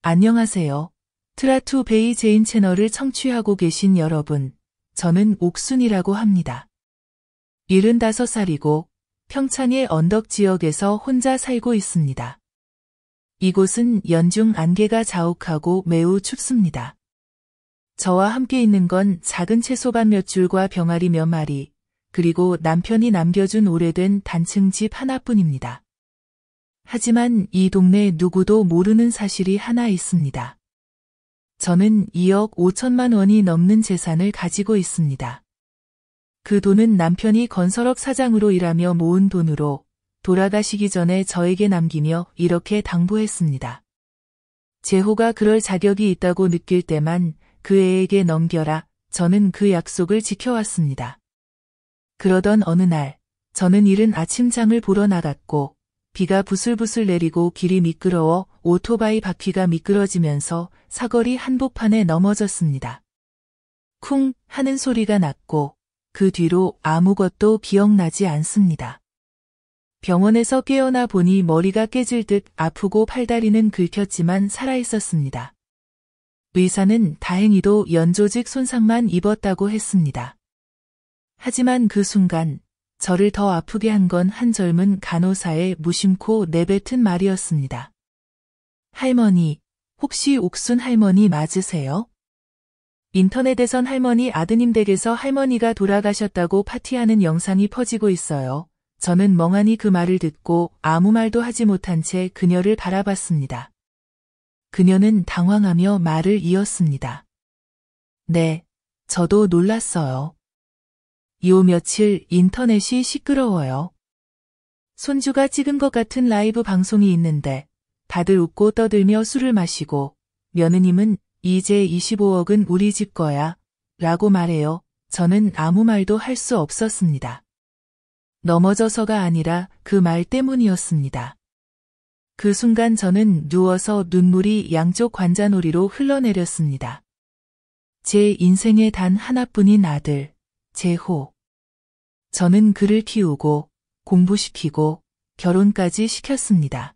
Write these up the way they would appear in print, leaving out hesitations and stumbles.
안녕하세요. 트라투 베이 제인 채널을 청취하고 계신 여러분, 저는 옥순이라고 합니다. 75살이고 평창의 언덕 지역에서 혼자 살고 있습니다. 이곳은 연중 안개가 자욱하고 매우 춥습니다. 저와 함께 있는 건 작은 채소밭 몇 줄과 병아리 몇 마리, 그리고 남편이 남겨준 오래된 단층 집 하나뿐입니다. 하지만 이 동네 누구도 모르는 사실이 하나 있습니다. 저는 2억 5천만 원이 넘는 재산을 가지고 있습니다. 그 돈은 남편이 건설업 사장으로 일하며 모은 돈으로 돌아가시기 전에 저에게 남기며 이렇게 당부했습니다. 제호가 그럴 자격이 있다고 느낄 때만 그 애에게 넘겨라. 저는 그 약속을 지켜왔습니다. 그러던 어느 날, 저는 이른 아침장을 보러 나갔고 비가 부슬부슬 내리고 길이 미끄러워 오토바이 바퀴가 미끄러지면서 사거리 한복판에 넘어졌습니다. 쿵 하는 소리가 났고 그 뒤로 아무것도 기억나지 않습니다. 병원에서 깨어나 보니 머리가 깨질 듯 아프고 팔다리는 긁혔지만 살아있었습니다. 의사는 다행히도 연조직 손상만 입었다고 했습니다. 하지만 그 순간 저를 더 아프게 한 건 한 젊은 간호사의 무심코 내뱉은 말이었습니다. 할머니, 혹시 옥순 할머니 맞으세요? 인터넷에선 할머니 아드님 댁에서 할머니가 돌아가셨다고 파티하는 영상이 퍼지고 있어요. 저는 멍하니 그 말을 듣고 아무 말도 하지 못한 채 그녀를 바라봤습니다. 그녀는 당황하며 말을 이었습니다. 네, 저도 놀랐어요. 요 며칠 인터넷이 시끄러워요. 손주가 찍은 것 같은 라이브 방송이 있는데 다들 웃고 떠들며 술을 마시고 며느님은 이제 25억은 우리 집 거야 라고 말해요. 저는 아무 말도 할 수 없었습니다. 넘어져서가 아니라 그 말 때문이었습니다. 그 순간 저는 누워서 눈물이 양쪽 관자놀이로 흘러내렸습니다. 제 인생에 단 하나뿐인 아들, 제호. 저는 그를 키우고 공부시키고 결혼까지 시켰습니다.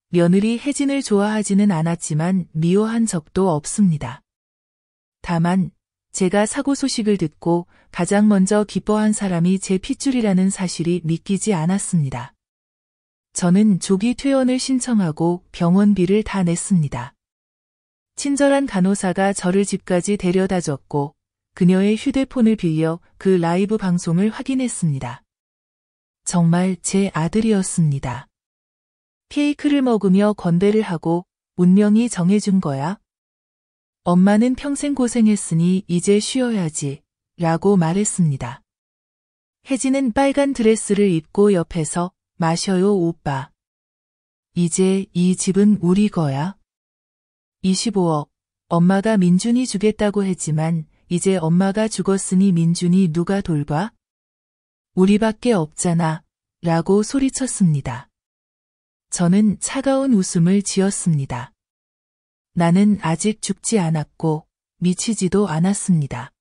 며느리 혜진을 좋아하지는 않았지만 미워한 적도 없습니다. 다만 제가 사고 소식을 듣고 가장 먼저 기뻐한 사람이 제 핏줄이라는 사실이 믿기지 않았습니다. 저는 조기 퇴원을 신청하고 병원비를 다 냈습니다. 친절한 간호사가 저를 집까지 데려다줬고 그녀의 휴대폰을 빌려 그 라이브 방송을 확인했습니다. 정말 제 아들이었습니다. 케이크를 먹으며 건배를 하고 운명이 정해준 거야. 엄마는 평생 고생했으니 이제 쉬어야지 라고 말했습니다. 혜진은 빨간 드레스를 입고 옆에서 마셔요 오빠. 이제 이 집은 우리 거야. 25억. 엄마가 민준이 주겠다고 했지만 이제 엄마가 죽었으니 민준이 누가 돌봐? 우리밖에 없잖아 라고 소리쳤습니다. 저는 차가운 웃음을 지었습니다. 나는 아직 죽지 않았고 미치지도 않았습니다.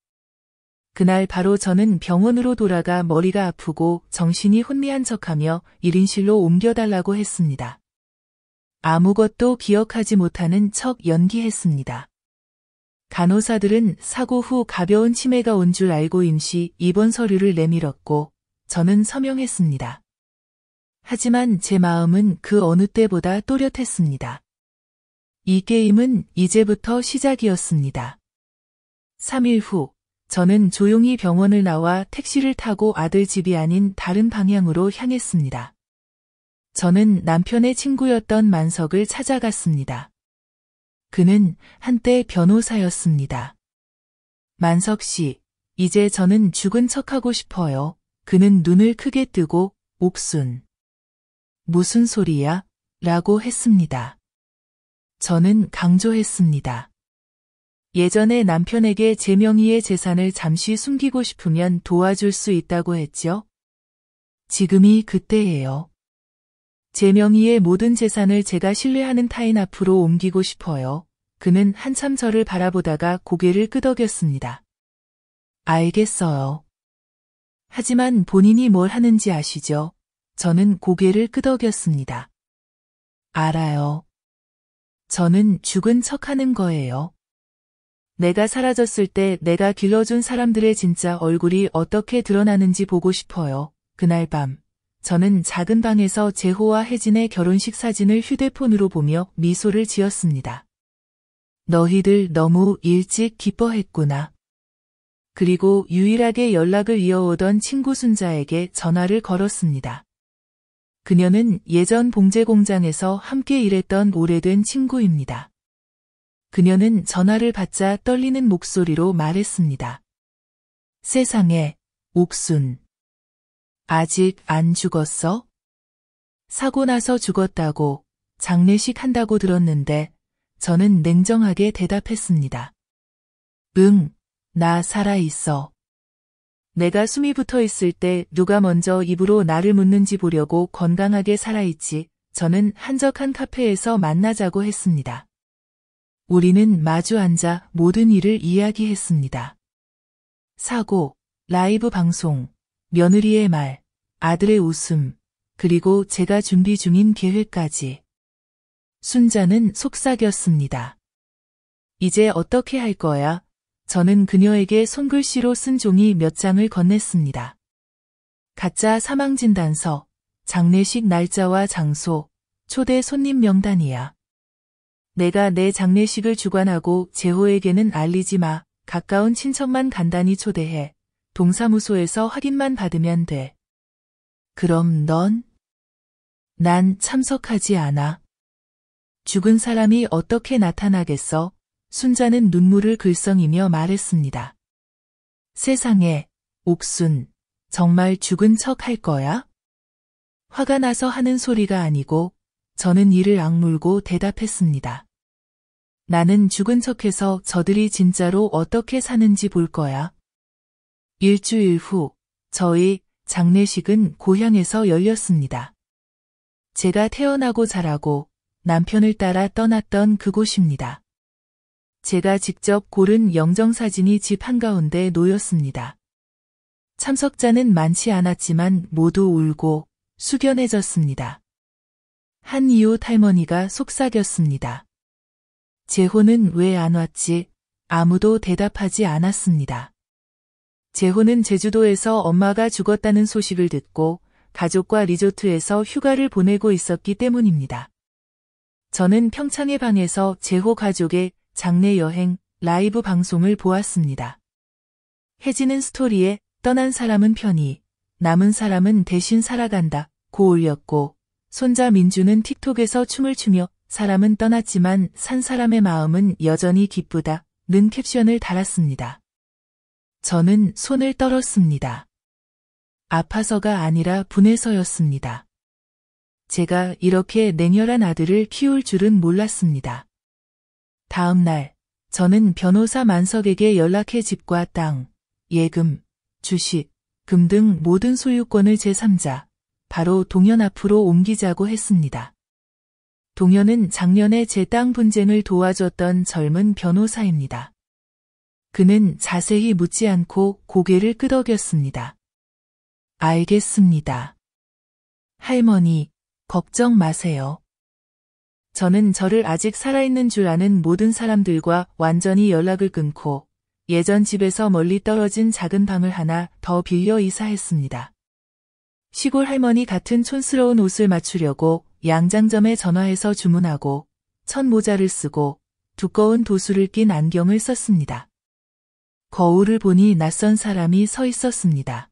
그날 바로 저는 병원으로 돌아가 머리가 아프고 정신이 혼미한 척하며 1인실로 옮겨달라고 했습니다. 아무것도 기억하지 못하는 척 연기했습니다. 간호사들은 사고 후 가벼운 치매가 온 줄 알고 임시 입원 서류를 내밀었고 저는 서명했습니다. 하지만 제 마음은 그 어느 때보다 또렷했습니다. 이 게임은 이제부터 시작이었습니다. 3일 후 저는 조용히 병원을 나와 택시를 타고 아들 집이 아닌 다른 방향으로 향했습니다. 저는 남편의 친구였던 만석을 찾아갔습니다. 그는 한때 변호사였습니다. 만석 씨, 이제 저는 죽은 척하고 싶어요. 그는 눈을 크게 뜨고 옥순. 무슨 소리야? 라고 했습니다. 저는 강조했습니다. 예전에 남편에게 제 명의의 재산을 잠시 숨기고 싶으면 도와줄 수 있다고 했죠? 지금이 그때예요. 제 명의의 모든 재산을 제가 신뢰하는 타인 앞으로 옮기고 싶어요. 그는 한참 저를 바라보다가 고개를 끄덕였습니다. 알겠어요. 하지만 본인이 뭘 하는지 아시죠? 저는 고개를 끄덕였습니다. 알아요. 저는 죽은 척하는 거예요. 내가 사라졌을 때 내가 길러준 사람들의 진짜 얼굴이 어떻게 드러나는지 보고 싶어요. 그날 밤, 저는 작은 방에서 재호와 혜진의 결혼식 사진을 휴대폰으로 보며 미소를 지었습니다. 너희들 너무 일찍 기뻐했구나. 그리고 유일하게 연락을 이어오던 친구 순자에게 전화를 걸었습니다. 그녀는 예전 봉제 공장에서 함께 일했던 오래된 친구입니다. 그녀는 전화를 받자 떨리는 목소리로 말했습니다. 세상에, 옥순. 아직 안 죽었어? 사고 나서 죽었다고, 장례식 한다고 들었는데, 저는 냉정하게 대답했습니다. 응, 나 살아있어. 내가 숨이 붙어 있을 때 누가 먼저 입으로 나를 묻는지 보려고 건강하게 살아있지. 저는 한적한 카페에서 만나자고 했습니다. 우리는 마주 앉아 모든 일을 이야기했습니다. 사고, 라이브 방송, 며느리의 말, 아들의 웃음, 그리고 제가 준비 중인 계획까지. 순자는 속삭였습니다. 이제 어떻게 할 거야? 저는 그녀에게 손글씨로 쓴 종이 몇 장을 건넸습니다. 가짜 사망진단서, 장례식 날짜와 장소, 초대 손님 명단이야. 내가 내 장례식을 주관하고 재호에게는 알리지 마. 가까운 친척만 간단히 초대해. 동사무소에서 확인만 받으면 돼. 그럼 넌? 난 참석하지 않아. 죽은 사람이 어떻게 나타나겠어? 순자는 눈물을 글썽이며 말했습니다. 세상에, 옥순, 정말 죽은 척 할 거야? 화가 나서 하는 소리가 아니고 저는 이를 악물고 대답했습니다. 나는 죽은 척해서 저들이 진짜로 어떻게 사는지 볼 거야. 일주일 후, 저희 장례식은 고향에서 열렸습니다. 제가 태어나고 자라고 남편을 따라 떠났던 그곳입니다. 제가 직접 고른 영정사진이 집 한가운데 놓였습니다. 참석자는 많지 않았지만 모두 울고 숙연해졌습니다. 한이웃 할머니가 속삭였습니다. 재호는 왜 안 왔지? 아무도 대답하지 않았습니다. 재호는 제주도에서 엄마가 죽었다는 소식을 듣고 가족과 리조트에서 휴가를 보내고 있었기 때문입니다. 저는 평창의 방에서 재호 가족의 장례 여행 라이브 방송을 보았습니다. 혜진은 스토리에 떠난 사람은 편히, 남은 사람은 대신 살아간다 고 올렸고, 손자 민주는 틱톡에서 춤을 추며 사람은 떠났지만 산 사람의 마음은 여전히 기쁘다 는 캡션을 달았습니다. 저는 손을 떨었습니다. 아파서가 아니라 분해서였습니다. 제가 이렇게 냉혈한 아들을 키울 줄은 몰랐습니다. 다음 날, 저는 변호사 만석에게 연락해 집과 땅, 예금, 주식, 금 등 모든 소유권을 제3자, 바로 동현 앞으로 옮기자고 했습니다. 동현은 작년에 제 땅 분쟁을 도와줬던 젊은 변호사입니다. 그는 자세히 묻지 않고 고개를 끄덕였습니다. 알겠습니다. 할머니, 걱정 마세요. 저는 저를 아직 살아있는 줄 아는 모든 사람들과 완전히 연락을 끊고 예전 집에서 멀리 떨어진 작은 방을 하나 더 빌려 이사했습니다. 시골 할머니 같은 촌스러운 옷을 맞추려고 양장점에 전화해서 주문하고 첫 모자를 쓰고 두꺼운 도수를 낀 안경을 썼습니다. 거울을 보니 낯선 사람이 서 있었습니다.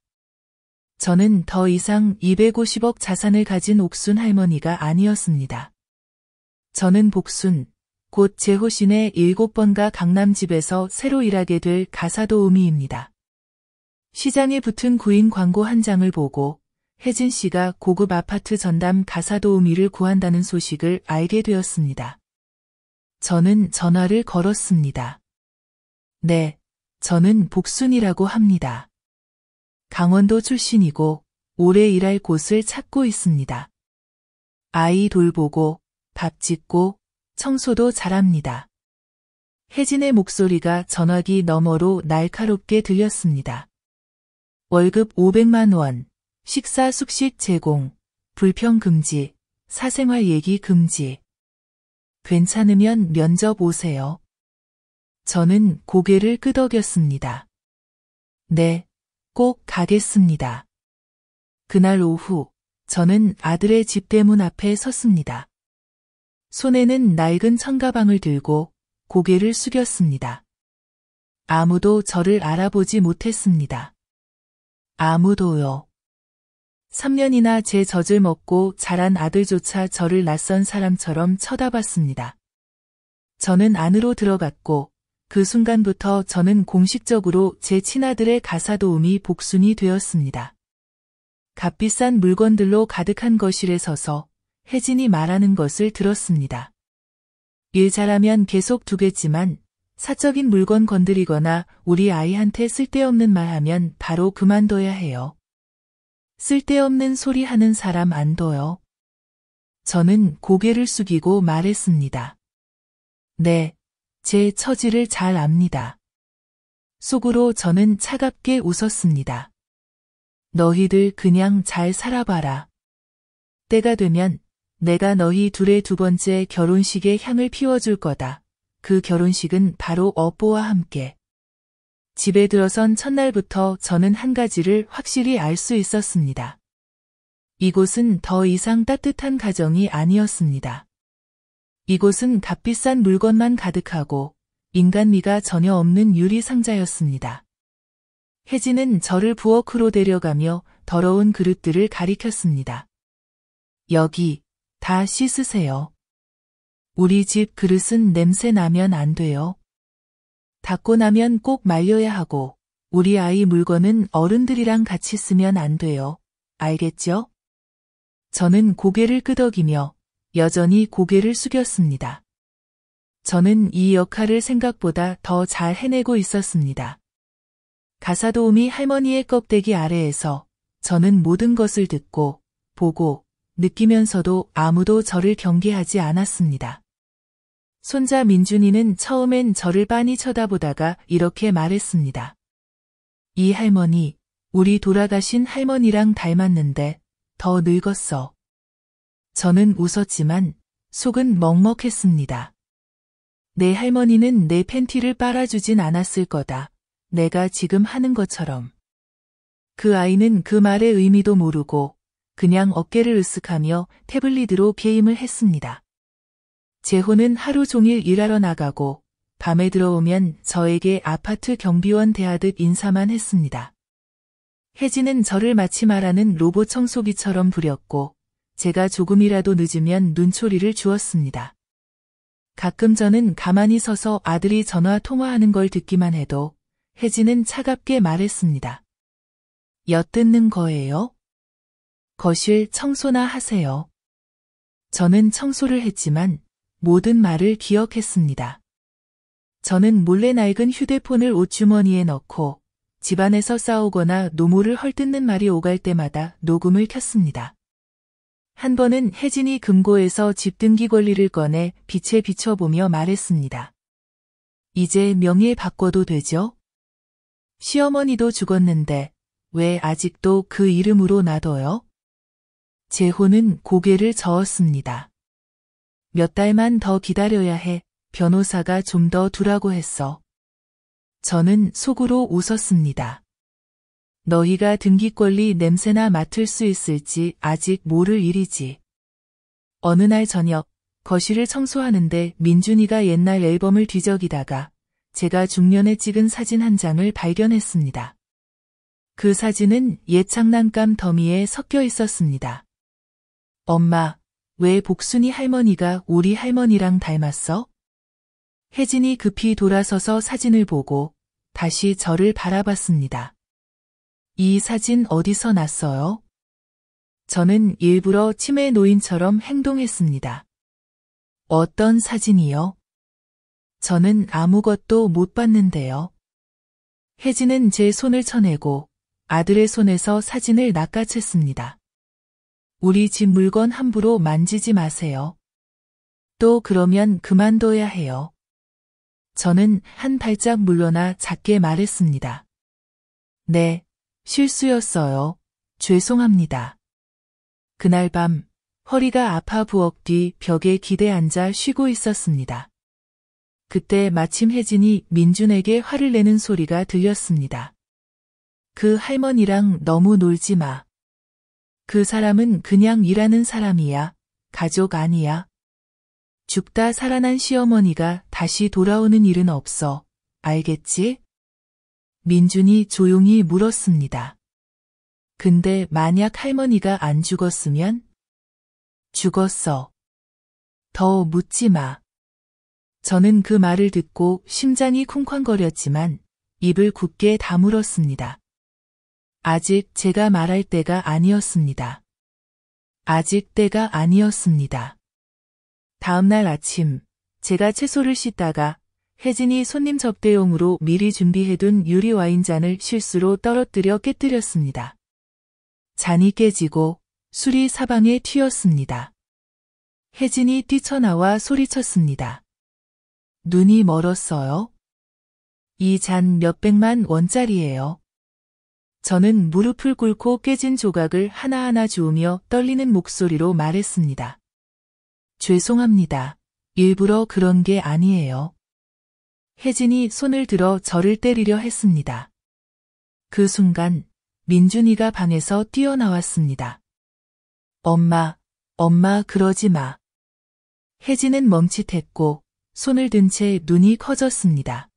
저는 더 이상 250억 자산을 가진 옥순 할머니가 아니었습니다. 저는 복순, 곧 재호신의 7번가 강남집에서 새로 일하게 될 가사도우미입니다. 시장에 붙은 구인 광고 한 장을 보고 혜진 씨가 고급 아파트 전담 가사도우미를 구한다는 소식을 알게 되었습니다. 저는 전화를 걸었습니다. 네, 저는 복순이라고 합니다. 강원도 출신이고 오래 일할 곳을 찾고 있습니다. 아이 돌보고 밥 짓고 청소도 잘합니다. 혜진의 목소리가 전화기 너머로 날카롭게 들렸습니다. 월급 500만 원, 식사 숙식 제공, 불평 금지, 사생활 얘기 금지. 괜찮으면 면접 오세요. 저는 고개를 끄덕였습니다. 네, 꼭 가겠습니다. 그날 오후, 저는 아들의 집 대문 앞에 섰습니다. 손에는 낡은 청가방을 들고 고개를 숙였습니다. 아무도 저를 알아보지 못했습니다. 아무도요. 3년이나 제 젖을 먹고 자란 아들조차 저를 낯선 사람처럼 쳐다봤습니다. 저는 안으로 들어갔고 그 순간부터 저는 공식적으로 제 친아들의 가사도우미 복순이 되었습니다. 값비싼 물건들로 가득한 거실에 서서 혜진이 말하는 것을 들었습니다. 일 잘하면 계속 두겠지만 사적인 물건 건드리거나 우리 아이한테 쓸데없는 말 하면 바로 그만둬야 해요. 쓸데없는 소리 하는 사람 안 둬요. 저는 고개를 숙이고 말했습니다. 네, 제 처지를 잘 압니다. 속으로 저는 차갑게 웃었습니다. 너희들 그냥 잘 살아봐라. 때가 되면 내가 너희 둘의 두 번째 결혼식에 향을 피워줄 거다. 그 결혼식은 바로 업보와 함께. 집에 들어선 첫날부터 저는 한 가지를 확실히 알 수 있었습니다. 이곳은 더 이상 따뜻한 가정이 아니었습니다. 이곳은 값비싼 물건만 가득하고 인간미가 전혀 없는 유리 상자였습니다. 혜진은 저를 부엌으로 데려가며 더러운 그릇들을 가리켰습니다. 여기, 다 씻으세요. 우리 집 그릇은 냄새 나면 안 돼요. 닦고 나면 꼭 말려야 하고, 우리 아이 물건은 어른들이랑 같이 쓰면 안 돼요. 알겠죠? 저는 고개를 끄덕이며 여전히 고개를 숙였습니다. 저는 이 역할을 생각보다 더 잘 해내고 있었습니다. 가사도우미 할머니의 껍데기 아래에서 저는 모든 것을 듣고, 보고, 느끼면서도 아무도 저를 경계하지 않았습니다. 손자 민준이는 처음엔 저를 빤히 쳐다보다가 이렇게 말했습니다. 이 할머니, 우리 돌아가신 할머니랑 닮았는데 더 늙었어. 저는 웃었지만 속은 먹먹했습니다. 내 할머니는 내 팬티를 빨아주진 않았을 거다. 내가 지금 하는 것처럼. 그 아이는 그 말의 의미도 모르고 그냥 어깨를 으쓱하며 태블릿으로 게임을 했습니다. 재호는 하루 종일 일하러 나가고 밤에 들어오면 저에게 아파트 경비원 대하듯 인사만 했습니다. 혜진은 저를 마치 말하는 로봇 청소기처럼 부렸고 제가 조금이라도 늦으면 눈초리를 주었습니다. 가끔 저는 가만히 서서 아들이 전화 통화하는 걸 듣기만 해도 혜진은 차갑게 말했습니다. 엿듣는 거예요? 거실 청소나 하세요. 저는 청소를 했지만 모든 말을 기억했습니다. 저는 몰래 낡은 휴대폰을 옷주머니에 넣고 집안에서 싸우거나 노모를 헐뜯는 말이 오갈 때마다 녹음을 켰습니다. 한 번은 혜진이 금고에서 집등기 권리를 꺼내 빛에 비춰보며 말했습니다. 이제 명예 바꿔도 되죠? 시어머니도 죽었는데 왜 아직도 그 이름으로 놔둬요? 재호는 고개를 저었습니다. 몇 달만 더 기다려야 해. 변호사가 좀 더 두라고 했어. 저는 속으로 웃었습니다. 너희가 등기권리 냄새나 맡을 수 있을지 아직 모를 일이지. 어느 날 저녁 거실을 청소하는데 민준이가 옛날 앨범을 뒤적이다가 제가 중년에 찍은 사진 한 장을 발견했습니다. 그 사진은 옛 장난감 더미에 섞여 있었습니다. 엄마, 왜 복순이 할머니가 우리 할머니랑 닮았어? 혜진이 급히 돌아서서 사진을 보고 다시 저를 바라봤습니다. 이 사진 어디서 났어요? 저는 일부러 치매 노인처럼 행동했습니다. 어떤 사진이요? 저는 아무것도 못 봤는데요. 혜진은 제 손을 쳐내고 아들의 손에서 사진을 낚아챘습니다. 우리 집 물건 함부로 만지지 마세요. 또 그러면 그만둬야 해요. 저는 한 발짝 물러나 작게 말했습니다. 네, 실수였어요. 죄송합니다. 그날 밤 허리가 아파 부엌 뒤 벽에 기대 앉아 쉬고 있었습니다. 그때 마침 혜진이 민준에게 화를 내는 소리가 들렸습니다. 그 할머니랑 너무 놀지 마. 그 사람은 그냥 일하는 사람이야. 가족 아니야. 죽다 살아난 시어머니가 다시 돌아오는 일은 없어. 알겠지? 민준이 조용히 물었습니다. 근데 만약 할머니가 안 죽었으면? 죽었어. 더 묻지 마. 저는 그 말을 듣고 심장이 쿵쾅거렸지만 입을 굳게 다물었습니다. 아직 제가 말할 때가 아니었습니다. 아직 때가 아니었습니다. 다음날 아침, 제가 채소를 씻다가 혜진이 손님 접대용으로 미리 준비해둔 유리 와인잔을 실수로 떨어뜨려 깨뜨렸습니다. 잔이 깨지고 술이 사방에 튀었습니다. 혜진이 뛰쳐나와 소리쳤습니다. 눈이 멀었어요? 이 잔 몇백만 원짜리예요. 저는 무릎을 꿇고 깨진 조각을 하나하나 주우며 떨리는 목소리로 말했습니다. 죄송합니다. 일부러 그런 게 아니에요. 혜진이 손을 들어 저를 때리려 했습니다. 그 순간 민준이가 방에서 뛰어나왔습니다. 엄마 그러지 마. 혜진은 멈칫했고 손을 든 채 눈이 커졌습니다.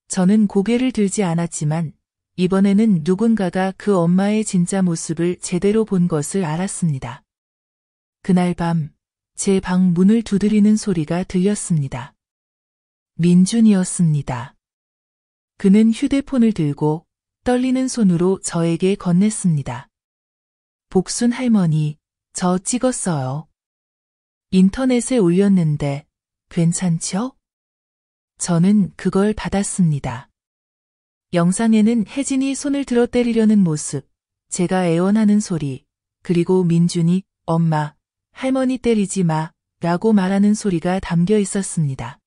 저는 고개를 들지 않았지만 이번에는 누군가가 그 엄마의 진짜 모습을 제대로 본 것을 알았습니다. 그날 밤 제 방 문을 두드리는 소리가 들렸습니다. 민준이었습니다. 그는 휴대폰을 들고 떨리는 손으로 저에게 건넸습니다. 복순 할머니, 저 찍었어요. 인터넷에 올렸는데 괜찮죠? 저는 그걸 받았습니다. 영상에는 혜진이 손을 들어 때리려는 모습, 제가 애원하는 소리, 그리고 민준이 엄마, 할머니 때리지 마 라고 말하는 소리가 담겨 있었습니다.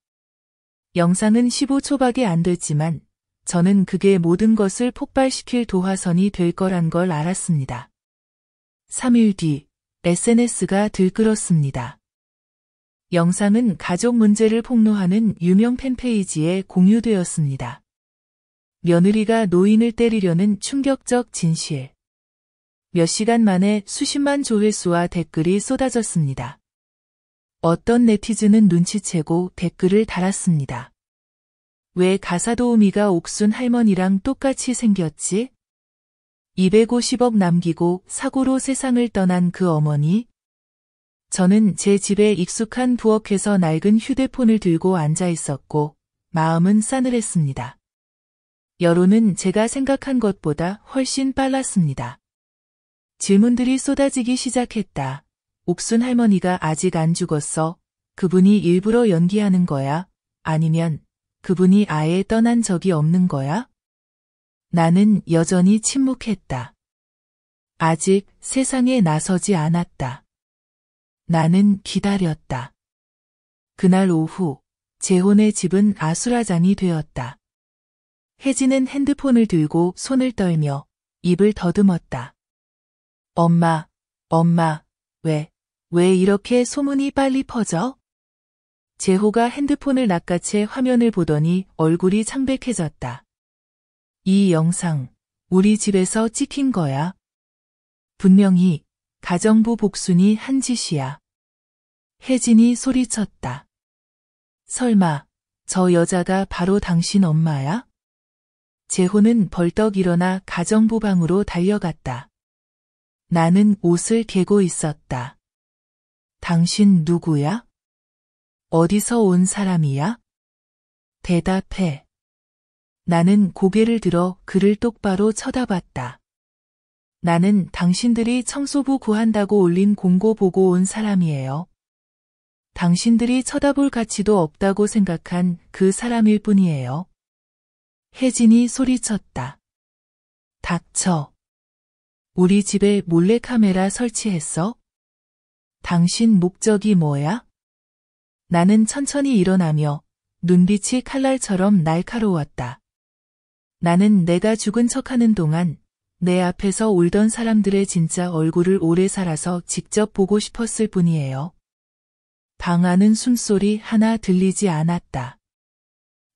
영상은 15초밖에 안 됐지만 저는 그게 모든 것을 폭발시킬 도화선이 될 거란 걸 알았습니다. 3일 뒤 SNS가 들끓었습니다. 영상은 가족 문제를 폭로하는 유명 팬페이지에 공유되었습니다. 며느리가 노인을 때리려는 충격적 진실. 몇 시간 만에 수십만 조회수와 댓글이 쏟아졌습니다. 어떤 네티즌은 눈치채고 댓글을 달았습니다. 왜 가사도우미가 옥순 할머니랑 똑같이 생겼지? 250억 남기고 사고로 세상을 떠난 그 어머니? 저는 제 집에 익숙한 부엌에서 낡은 휴대폰을 들고 앉아 있었고 마음은 싸늘했습니다. 여론은 제가 생각한 것보다 훨씬 빨랐습니다. 질문들이 쏟아지기 시작했다. 옥순 할머니가 아직 안 죽었어? 그분이 일부러 연기하는 거야? 아니면 그분이 아예 떠난 적이 없는 거야? 나는 여전히 침묵했다. 아직 세상에 나서지 않았다. 나는 기다렸다. 그날 오후 재혼의 집은 아수라장이 되었다. 혜진은 핸드폰을 들고 손을 떨며 입을 더듬었다. 엄마, 왜 이렇게 소문이 빨리 퍼져? 재호가 핸드폰을 낚아채 화면을 보더니 얼굴이 창백해졌다. 이 영상, 우리 집에서 찍힌 거야. 분명히 가정부 복순이 한 짓이야. 혜진이 소리쳤다. 설마 저 여자가 바로 당신 엄마야? 재호는 벌떡 일어나 가정부 방으로 달려갔다. 나는 옷을 개고 있었다. 당신 누구야? 어디서 온 사람이야? 대답해. 나는 고개를 들어 그를 똑바로 쳐다봤다. 나는 당신들이 청소부 구한다고 올린 공고 보고 온 사람이에요. 당신들이 쳐다볼 가치도 없다고 생각한 그 사람일 뿐이에요. 혜진이 소리쳤다. 닥쳐. 우리 집에 몰래카메라 설치했어? 당신 목적이 뭐야? 나는 천천히 일어나며 눈빛이 칼날처럼 날카로웠다. 나는 내가 죽은 척하는 동안 내 앞에서 울던 사람들의 진짜 얼굴을 오래 살아서 직접 보고 싶었을 뿐이에요. 방 안은 숨소리 하나 들리지 않았다.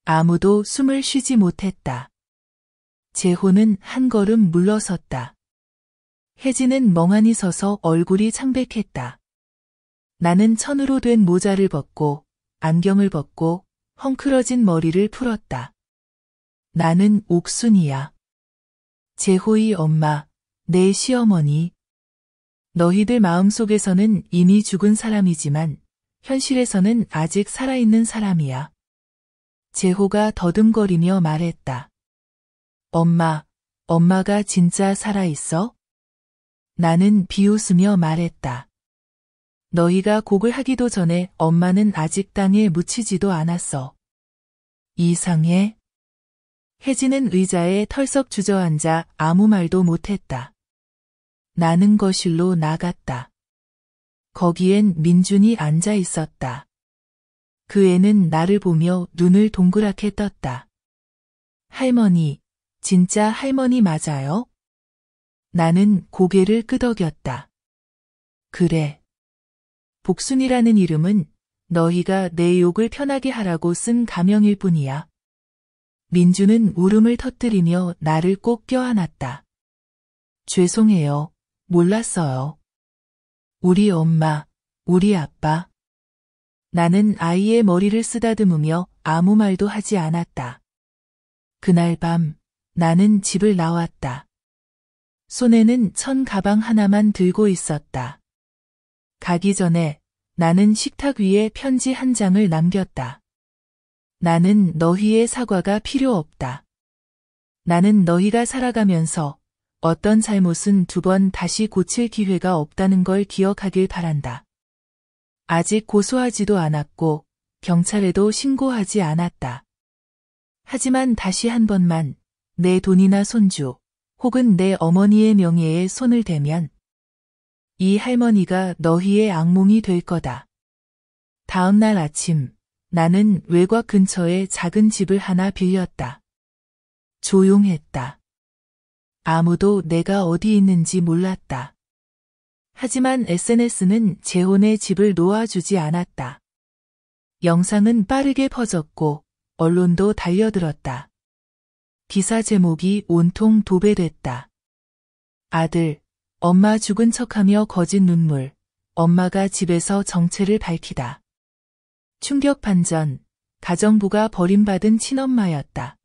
아무도 숨을 쉬지 못했다. 재호는 한 걸음 물러섰다. 혜진은 멍하니 서서 얼굴이 창백했다. 나는 천으로 된 모자를 벗고 안경을 벗고 헝클어진 머리를 풀었다. 나는 옥순이야. 재호의 엄마, 내 시어머니. 너희들 마음속에서는 이미 죽은 사람이지만 현실에서는 아직 살아있는 사람이야. 재호가 더듬거리며 말했다. 엄마가 진짜 살아있어? 나는 비웃으며 말했다. 너희가 곡을 하기도 전에 엄마는 아직 땅에 묻히지도 않았어. 이상해? 혜진은 의자에 털썩 주저앉아 아무 말도 못했다. 나는 거실로 나갔다. 거기엔 민준이 앉아 있었다. 그 애는 나를 보며 눈을 동그랗게 떴다. 할머니, 진짜 할머니 맞아요? 나는 고개를 끄덕였다. 그래. 복순이라는 이름은 너희가 내 욕을 편하게 하라고 쓴 가명일 뿐이야. 민주는 울음을 터뜨리며 나를 꼭 껴안았다. 죄송해요. 몰랐어요. 우리 엄마, 우리 아빠. 나는 아이의 머리를 쓰다듬으며 아무 말도 하지 않았다. 그날 밤 나는 집을 나왔다. 손에는 천 가방 하나만 들고 있었다. 가기 전에 나는 식탁 위에 편지 한 장을 남겼다. 나는 너희의 사과가 필요 없다. 나는 너희가 살아가면서 어떤 잘못은 두 번 다시 고칠 기회가 없다는 걸 기억하길 바란다. 아직 고소하지도 않았고 경찰에도 신고하지 않았다. 하지만 다시 한 번만 내 돈이나 손주 혹은 내 어머니의 명예에 손을 대면 이 할머니가 너희의 악몽이 될 거다. 다음 날 아침 나는 외곽 근처에 작은 집을 하나 빌렸다. 조용했다. 아무도 내가 어디 있는지 몰랐다. 하지만 SNS는 재혼의 집을 놓아주지 않았다. 영상은 빠르게 퍼졌고 언론도 달려들었다. 기사 제목이 온통 도배됐다. 아들, 엄마 죽은 척하며 거짓 눈물, 엄마가 집에서 정체를 밝히다. 충격 반전, 가정부가 버림받은 친엄마였다.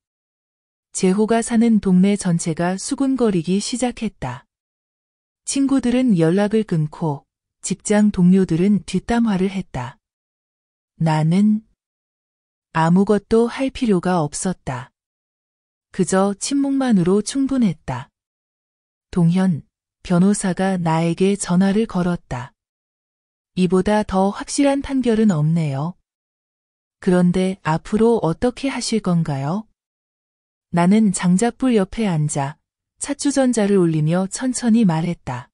재호가 사는 동네 전체가 수군거리기 시작했다. 친구들은 연락을 끊고 직장 동료들은 뒷담화를 했다. 나는 아무것도 할 필요가 없었다. 그저 침묵만으로 충분했다. 동현, 변호사가 나에게 전화를 걸었다. 이보다 더 확실한 판결은 없네요. 그런데 앞으로 어떻게 하실 건가요? 나는 장작불 옆에 앉아 찻주전자를 올리며 천천히 말했다.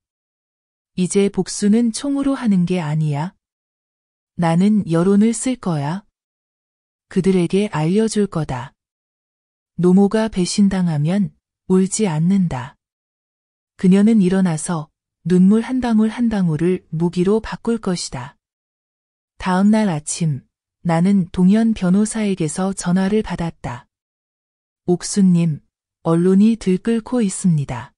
이제 복수는 총으로 하는 게 아니야. 나는 여론을 쓸 거야. 그들에게 알려줄 거다. 노모가 배신당하면 울지 않는다. 그녀는 일어나서 눈물 한 방울 한 방울을 무기로 바꿀 것이다. 다음 날 아침 나는 동현 변호사에게서 전화를 받았다. 옥수님, 언론이 들끓고 있습니다.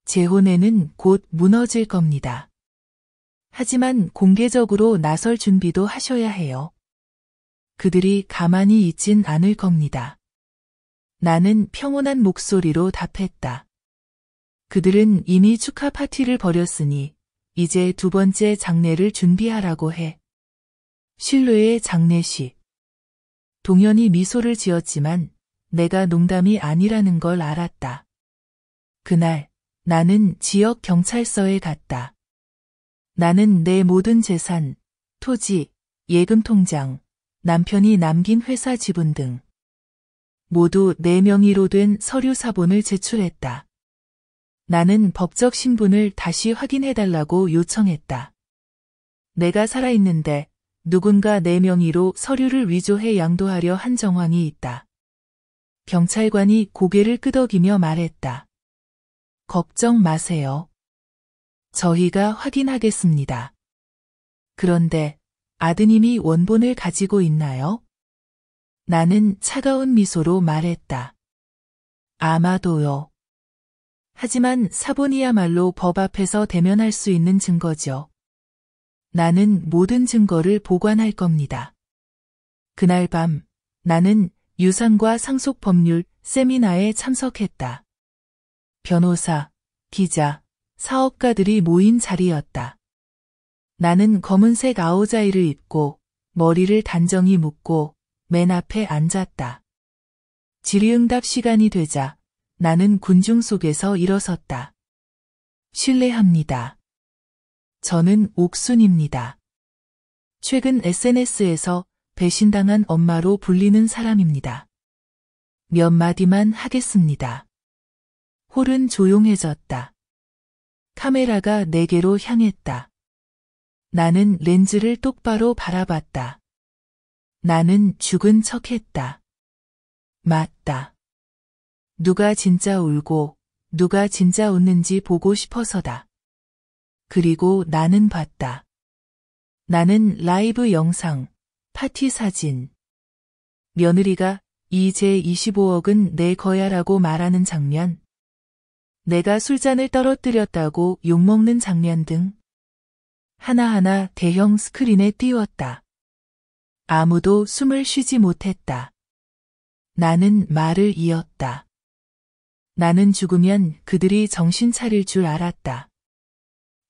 재혼에는 곧 무너질 겁니다. 하지만 공개적으로 나설 준비도 하셔야 해요. 그들이 가만히 있진 않을 겁니다. 나는 평온한 목소리로 답했다. 그들은 이미 축하 파티를 벌였으니 이제 두 번째 장례를 준비하라고 해. 신뢰의 장례식. 동현이 미소를 지었지만 내가 농담이 아니라는 걸 알았다. 그날 나는 지역 경찰서에 갔다. 나는 내 모든 재산, 토지, 예금 통장, 남편이 남긴 회사 지분 등 모두 내 명의로 된 서류 사본을 제출했다. 나는 법적 신분을 다시 확인해달라고 요청했다. 내가 살아있는데 누군가 내 명의로 서류를 위조해 양도하려 한 정황이 있다. 경찰관이 고개를 끄덕이며 말했다. 걱정 마세요. 저희가 확인하겠습니다. 그런데 아드님이 원본을 가지고 있나요? 나는 차가운 미소로 말했다. 아마도요. 하지만 사본이야말로 법 앞에서 대면할 수 있는 증거죠. 나는 모든 증거를 보관할 겁니다. 그날 밤 나는 유산과 상속법률 세미나에 참석했다. 변호사, 기자, 사업가들이 모인 자리였다. 나는 검은색 아우자이를 입고 머리를 단정히 묶고 맨 앞에 앉았다. 질의응답 시간이 되자 나는 군중 속에서 일어섰다. 실례합니다. 저는 옥순입니다. 최근 SNS에서 배신당한 엄마로 불리는 사람입니다. 몇 마디만 하겠습니다. 홀은 조용해졌다. 카메라가 내게로 향했다. 나는 렌즈를 똑바로 바라봤다. 나는 죽은 척했다. 맞다. 누가 진짜 울고 누가 진짜 웃는지 보고 싶어서다. 그리고 나는 봤다. 나는 라이브 영상, 파티 사진. 며느리가 이 제 25억은 내 거야라고 말하는 장면. 내가 술잔을 떨어뜨렸다고 욕먹는 장면 등. 하나하나 대형 스크린에 띄웠다. 아무도 숨을 쉬지 못했다. 나는 말을 이었다. 나는 죽으면 그들이 정신 차릴 줄 알았다.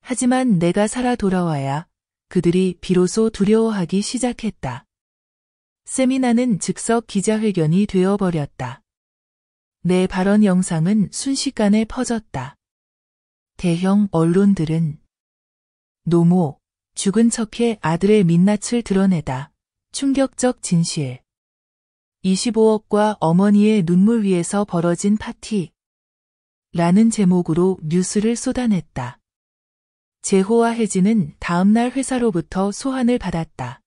하지만 내가 살아 돌아와야 그들이 비로소 두려워하기 시작했다. 세미나는 즉석 기자회견이 되어버렸다. 내 발언 영상은 순식간에 퍼졌다. 대형 언론들은 노모, 죽은 척해 아들의 민낯을 드러내다. 충격적 진실. 25억과 어머니의 눈물 위에서 벌어진 파티. 라는 제목으로 뉴스를 쏟아냈다. 재호와 혜진은 다음날 회사로부터 소환을 받았다.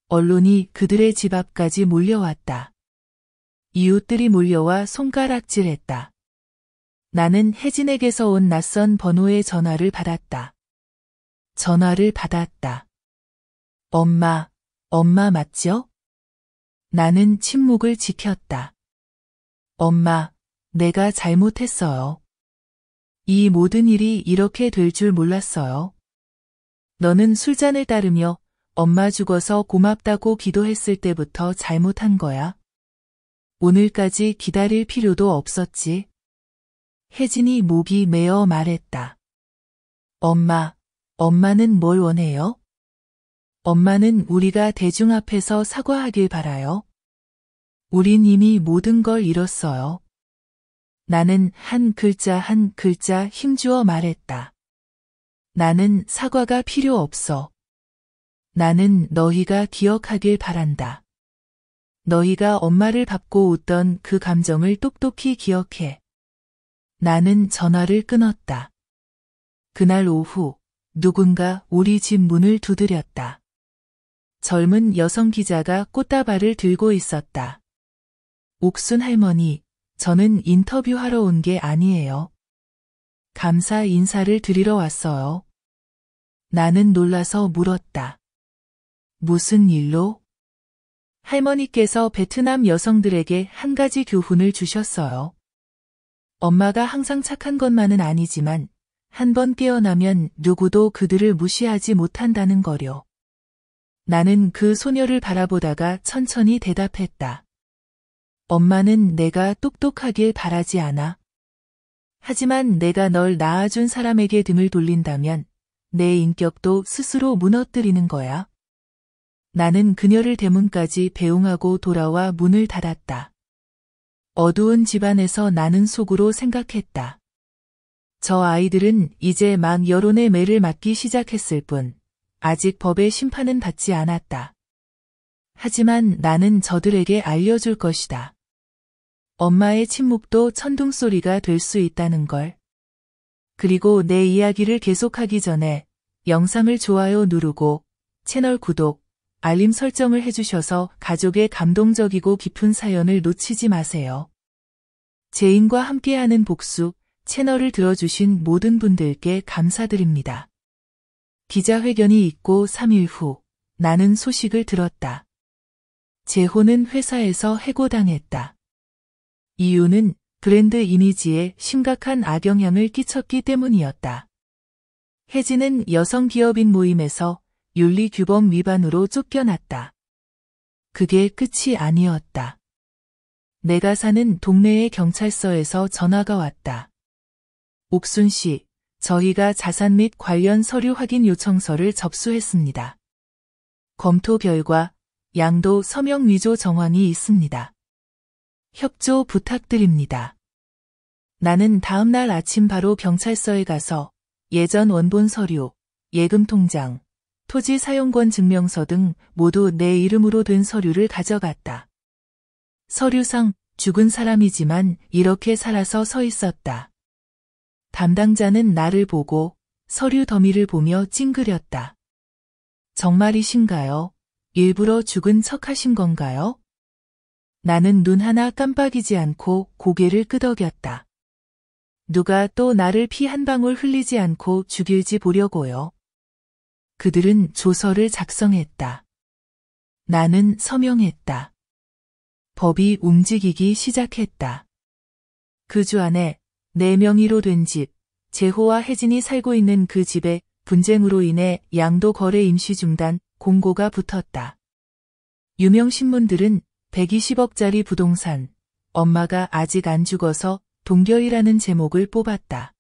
언론이 그들의 집 앞까지 몰려왔다. 이웃들이 몰려와 손가락질했다. 나는 혜진에게서 온 낯선 번호의 전화를 받았다. 전화를 받았다. 엄마 맞죠? 나는 침묵을 지켰다. 엄마, 내가 잘못했어요. 이 모든 일이 이렇게 될 줄 몰랐어요. 너는 술잔을 따르며 엄마 죽어서 고맙다고 기도했을 때부터 잘못한 거야. 오늘까지 기다릴 필요도 없었지. 혜진이 목이 메어 말했다. 엄마는 뭘 원해요? 엄마는 우리가 대중 앞에서 사과하길 바라요. 우린 이미 모든 걸 잃었어요. 나는 한 글자 한 글자 힘주어 말했다. 나는 사과가 필요 없어. 나는 너희가 기억하길 바란다. 너희가 엄마를 밟고 웃던 그 감정을 똑똑히 기억해. 나는 전화를 끊었다. 그날 오후 누군가 우리 집 문을 두드렸다. 젊은 여성 기자가 꽃다발을 들고 있었다. 옥순 할머니, 저는 인터뷰하러 온 게 아니에요. 감사 인사를 드리러 왔어요. 나는 놀라서 물었다. 무슨 일로? 할머니께서 베트남 여성들에게 한 가지 교훈을 주셨어요. 엄마가 항상 착한 것만은 아니지만 한 번 깨어나면 누구도 그들을 무시하지 못한다는 거요. 나는 그 소녀를 바라보다가 천천히 대답했다. 엄마는 내가 똑똑하길 바라지 않아. 하지만 내가 널 낳아준 사람에게 등을 돌린다면 내 인격도 스스로 무너뜨리는 거야. 나는 그녀를 대문까지 배웅하고 돌아와 문을 닫았다. 어두운 집안에서 나는 속으로 생각했다. 저 아이들은 이제 막 여론의 매를 맞기 시작했을 뿐 아직 법의 심판은 받지 않았다. 하지만 나는 저들에게 알려줄 것이다. 엄마의 침묵도 천둥소리가 될 수 있다는 걸. 그리고 내 이야기를 계속하기 전에 영상을 좋아요 누르고 채널 구독, 알림 설정을 해주셔서 가족의 감동적이고 깊은 사연을 놓치지 마세요. 죄인과 함께하는 복수, 채널을 들어주신 모든 분들께 감사드립니다. 기자회견이 있고 3일 후 나는 소식을 들었다. 재호는 회사에서 해고당했다. 이유는 브랜드 이미지에 심각한 악영향을 끼쳤기 때문이었다. 혜진은 여성 기업인 모임에서 윤리규범 위반으로 쫓겨났다. 그게 끝이 아니었다. 내가 사는 동네의 경찰서에서 전화가 왔다. 옥순 씨, 저희가 자산 및 관련 서류 확인 요청서를 접수했습니다. 검토 결과 양도 서명 위조 정황이 있습니다. 협조 부탁드립니다. 나는 다음 날 아침 바로 경찰서에 가서 예전 원본 서류, 예금 통장, 토지 사용권 증명서 등 모두 내 이름으로 된 서류를 가져갔다. 서류상 죽은 사람이지만 이렇게 살아서 서 있었다. 담당자는 나를 보고 서류 더미를 보며 찡그렸다. 정말이신가요? 일부러 죽은 척 하신 건가요? 나는 눈 하나 깜빡이지 않고 고개를 끄덕였다. 누가 또 나를 피 한 방울 흘리지 않고 죽일지 보려고요. 그들은 조서를 작성했다. 나는 서명했다. 법이 움직이기 시작했다. 그 주 안에 내 명의로 된 집, 재호와 혜진이 살고 있는 그 집에 분쟁으로 인해 양도 거래 임시 중단 공고가 붙었다. 유명 신문들은 120억짜리 부동산, 엄마가 아직 안 죽어서 동결이라는 제목을 뽑았다.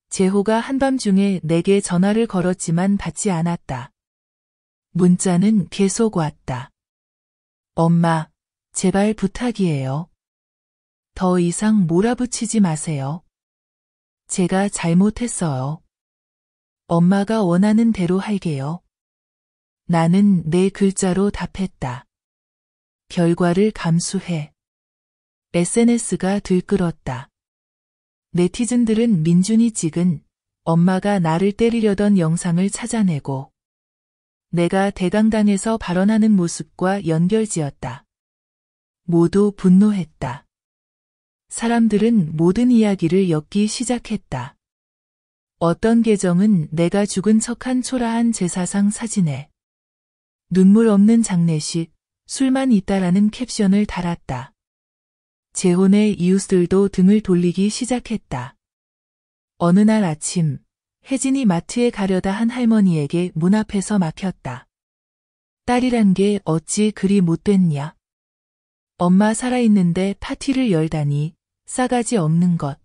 재호가 한밤중에 내게 전화를 걸었지만 받지 않았다. 문자는 계속 왔다. 엄마, 제발 부탁이에요. 더 이상 몰아붙이지 마세요. 제가 잘못했어요. 엄마가 원하는 대로 할게요. 나는 내 글자로 답했다. 결과를 감수해. SNS가 들끓었다. 네티즌들은 민준이 찍은 엄마가 나를 때리려던 영상을 찾아내고 내가 대강당에서 발언하는 모습과 연결지었다. 모두 분노했다. 사람들은 모든 이야기를 엮기 시작했다. 어떤 계정은 내가 죽은 척한 초라한 제사상 사진에 눈물 없는 장례식, 술만 있다라는 캡션을 달았다. 재혼의 이웃들도 등을 돌리기 시작했다. 어느 날 아침, 혜진이 마트에 가려다 한 할머니에게 문 앞에서 막혔다. 딸이란 게 어찌 그리 못됐냐. 엄마 살아있는데 파티를 열다니 싸가지 없는 것.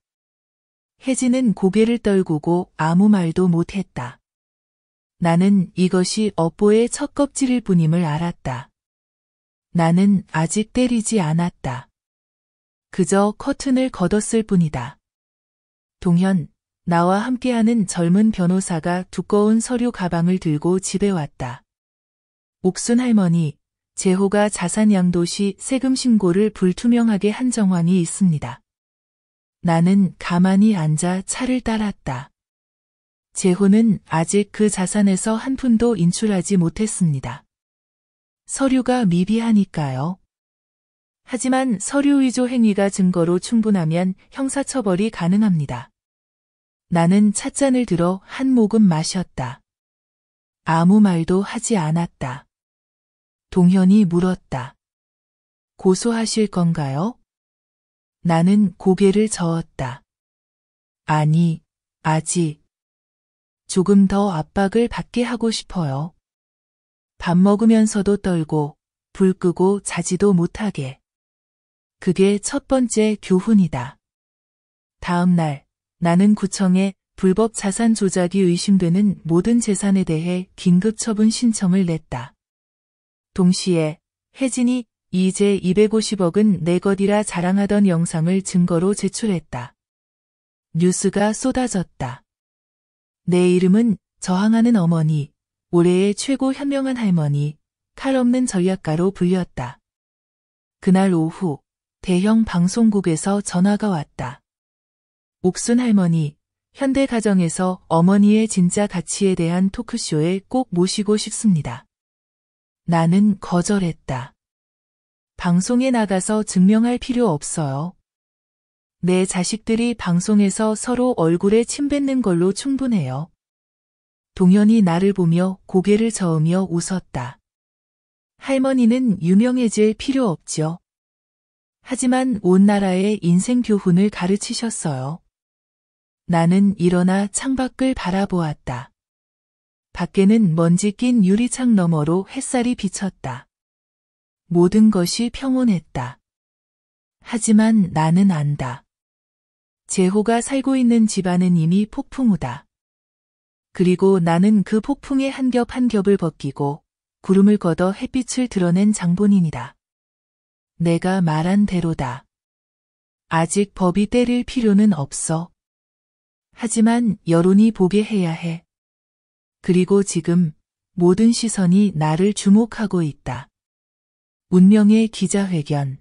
혜진은 고개를 떨구고 아무 말도 못했다. 나는 이것이 업보의 첫 껍질일 뿐임을 알았다. 나는 아직 때리지 않았다. 그저 커튼을 걷었을 뿐이다. 동현, 나와 함께하는 젊은 변호사가 두꺼운 서류 가방을 들고 집에 왔다. 옥순 할머니, 재호가 자산 양도 시 세금 신고를 불투명하게 한 정황이 있습니다. 나는 가만히 앉아 차를 따랐다. 재호는 아직 그 자산에서 한 푼도 인출하지 못했습니다. 서류가 미비하니까요. 하지만 서류 위조 행위가 증거로 충분하면 형사처벌이 가능합니다. 나는 찻잔을 들어 한 모금 마셨다. 아무 말도 하지 않았다. 동현이 물었다. 고소하실 건가요? 나는 고개를 저었다. 아니, 아직. 조금 더 압박을 받게 하고 싶어요. 밥 먹으면서도 떨고, 불 끄고 자지도 못하게. 그게 첫 번째 교훈이다. 다음 날, 나는 구청에 불법 자산 조작이 의심되는 모든 재산에 대해 긴급 처분 신청을 냈다. 동시에 혜진이 이제 250억은 내 것이라 자랑하던 영상을 증거로 제출했다. 뉴스가 쏟아졌다. 내 이름은 저항하는 어머니, 올해의 최고 현명한 할머니, 칼 없는 전략가로 불렸다. 그날 오후 대형 방송국에서 전화가 왔다. 옥순 할머니, 현대가정에서 어머니의 진짜 가치에 대한 토크쇼에 꼭 모시고 싶습니다. 나는 거절했다. 방송에 나가서 증명할 필요 없어요. 내 자식들이 방송에서 서로 얼굴에 침 뱉는 걸로 충분해요. 동현이 나를 보며 고개를 저으며 웃었다. 할머니는 유명해질 필요 없죠. 하지만 온 나라에 인생 교훈을 가르치셨어요. 나는 일어나 창밖을 바라보았다. 밖에는 먼지 낀 유리창 너머로 햇살이 비쳤다. 모든 것이 평온했다. 하지만 나는 안다. 재호가 살고 있는 집안은 이미 폭풍 우다. 그리고 나는 그 폭풍의 한 겹 한 겹을 벗기고 구름을 걷어 햇빛을 드러낸 장본인이다. 내가 말한 대로다. 아직 법이 때릴 필요는 없어. 하지만 여론이 보게 해야 해. 그리고 지금 모든 시선이 나를 주목하고 있다. 운명의 기자회견.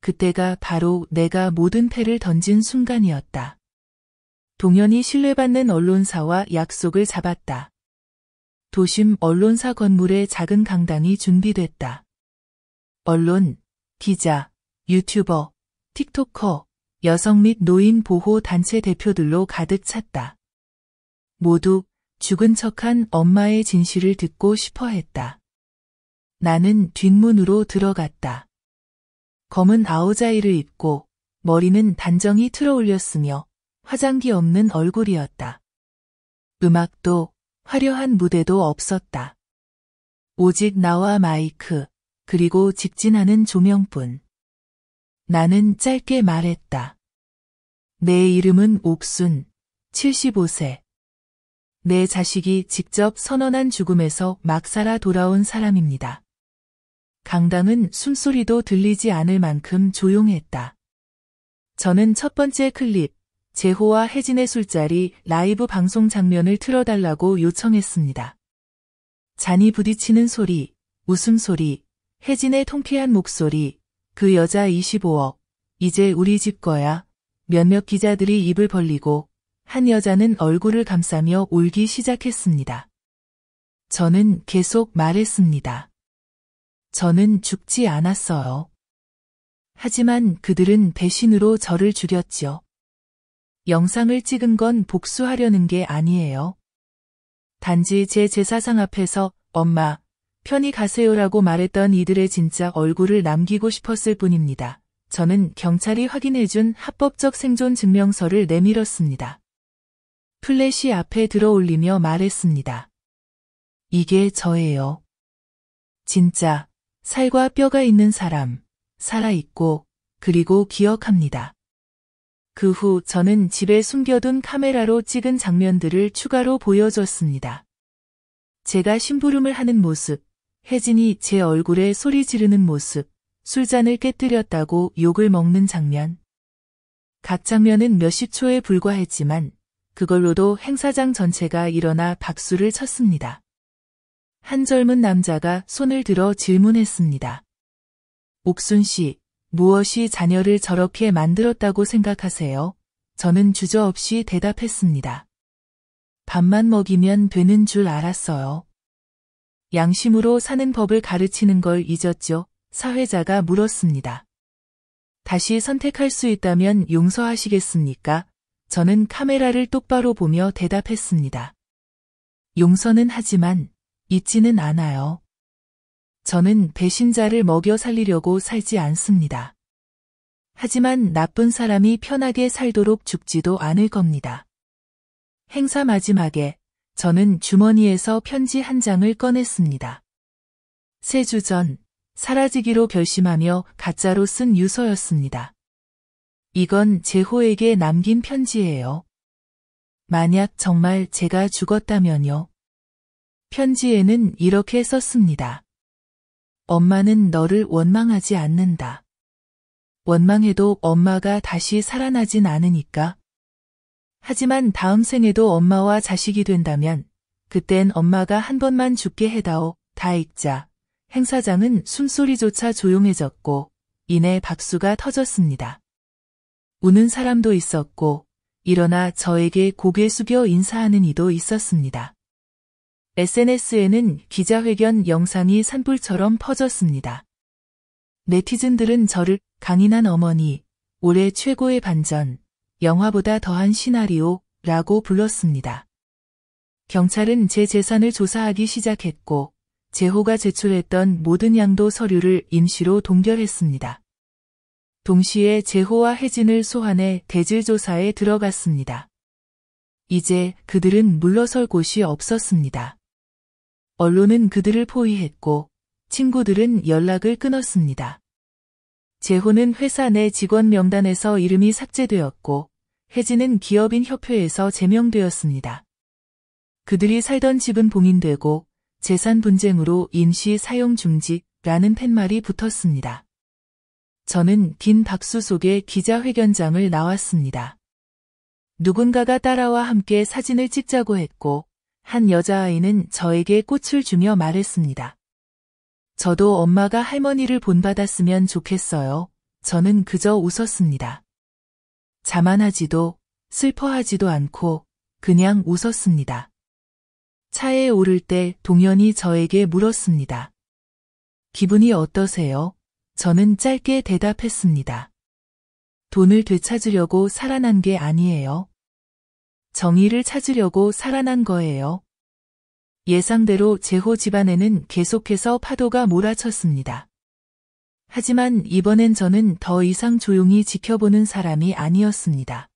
그때가 바로 내가 모든 패를 던진 순간이었다. 동현이 신뢰받는 언론사와 약속을 잡았다. 도심 언론사 건물에 작은 강당이 준비됐다. 언론, 기자, 유튜버, 틱토커, 여성 및 노인 보호 단체 대표들로 가득 찼다. 모두 죽은 척한 엄마의 진실을 듣고 싶어 했다. 나는 뒷문으로 들어갔다. 검은 아우자이를 입고 머리는 단정히 틀어 올렸으며 화장기 없는 얼굴이었다. 음악도 화려한 무대도 없었다. 오직 나와 마이크, 그리고 직진하는 조명뿐. 나는 짧게 말했다. 내 이름은 옥순, 75세. 내 자식이 직접 선언한 죽음에서 막 살아 돌아온 사람입니다. 강당은 숨소리도 들리지 않을 만큼 조용했다. 저는 첫 번째 클립, 재호와 혜진의 술자리 라이브 방송 장면을 틀어달라고 요청했습니다. 잔이 부딪히는 소리, 웃음소리, 혜진의 통쾌한 목소리, 그 여자 25억, 이제 우리 집 거야. 몇몇 기자들이 입을 벌리고 한 여자는 얼굴을 감싸며 울기 시작했습니다. 저는 계속 말했습니다. 저는 죽지 않았어요. 하지만 그들은 배신으로 저를 죽였죠. 영상을 찍은 건 복수하려는 게 아니에요. 단지 제 제사상 앞에서 엄마, 편히 가세요라고 말했던 이들의 진짜 얼굴을 남기고 싶었을 뿐입니다. 저는 경찰이 확인해준 합법적 생존 증명서를 내밀었습니다. 플래시 앞에 들어 올리며 말했습니다. 이게 저예요. 진짜 살과 뼈가 있는 사람, 살아있고 그리고 기억합니다. 그 후 저는 집에 숨겨둔 카메라로 찍은 장면들을 추가로 보여줬습니다. 제가 심부름을 하는 모습, 혜진이 제 얼굴에 소리 지르는 모습, 술잔을 깨뜨렸다고 욕을 먹는 장면. 각 장면은 몇십 초에 불과했지만 그걸로도 행사장 전체가 일어나 박수를 쳤습니다. 한 젊은 남자가 손을 들어 질문했습니다. 옥순 씨, 무엇이 자녀를 저렇게 만들었다고 생각하세요? 저는 주저없이 대답했습니다. 밥만 먹이면 되는 줄 알았어요. 양심으로 사는 법을 가르치는 걸 잊었죠? 사회자가 물었습니다. 다시 선택할 수 있다면 용서하시겠습니까? 저는 카메라를 똑바로 보며 대답했습니다. 용서는 하지만 잊지는 않아요. 저는 배신자를 먹여 살리려고 살지 않습니다. 하지만 나쁜 사람이 편하게 살도록 죽지도 않을 겁니다. 행사 마지막에 저는 주머니에서 편지 한 장을 꺼냈습니다. 3주 전 사라지기로 결심하며 가짜로 쓴 유서였습니다. 이건 재호에게 남긴 편지예요. 만약 정말 제가 죽었다면요. 편지에는 이렇게 썼습니다. 엄마는 너를 원망하지 않는다. 원망해도 엄마가 다시 살아나진 않으니까. 하지만 다음 생에도 엄마와 자식이 된다면 그땐 엄마가 한 번만 죽게 해다오. 다 읽자. 행사장은 숨소리조차 조용해졌고 이내 박수가 터졌습니다. 우는 사람도 있었고 일어나 저에게 고개 숙여 인사하는 이도 있었습니다. SNS에는 기자회견 영상이 산불처럼 퍼졌습니다. 네티즌들은 저를 강인한 어머니, 올해 최고의 반전, 영화보다 더한 시나리오라고 불렀습니다. 경찰은 제 재산을 조사하기 시작했고 제호가 제출했던 모든 양도 서류를 임시로 동결했습니다. 동시에 제호와 혜진을 소환해 대질 조사에 들어갔습니다. 이제 그들은 물러설 곳이 없었습니다. 언론은 그들을 포위했고 친구들은 연락을 끊었습니다. 제호는 회사 내 직원 명단에서 이름이 삭제되었고 혜진은 기업인 협회에서 제명되었습니다. 그들이 살던 집은 봉인되고 재산 분쟁으로 임시 사용 중지라는 팻말이 붙었습니다. 저는 긴 박수 속에 기자회견장을 나왔습니다. 누군가가 따라와 함께 사진을 찍자고 했고 한 여자아이는 저에게 꽃을 주며 말했습니다. 저도 엄마가 할머니를 본받았으면 좋겠어요. 저는 그저 웃었습니다. 자만하지도 슬퍼하지도 않고 그냥 웃었습니다. 차에 오를 때 동현이 저에게 물었습니다. 기분이 어떠세요? 저는 짧게 대답했습니다. 돈을 되찾으려고 살아난 게 아니에요. 정의를 찾으려고 살아난 거예요. 예상대로 제호 집안에는 계속해서 파도가 몰아쳤습니다. 하지만 이번엔 저는 더 이상 조용히 지켜보는 사람이 아니었습니다.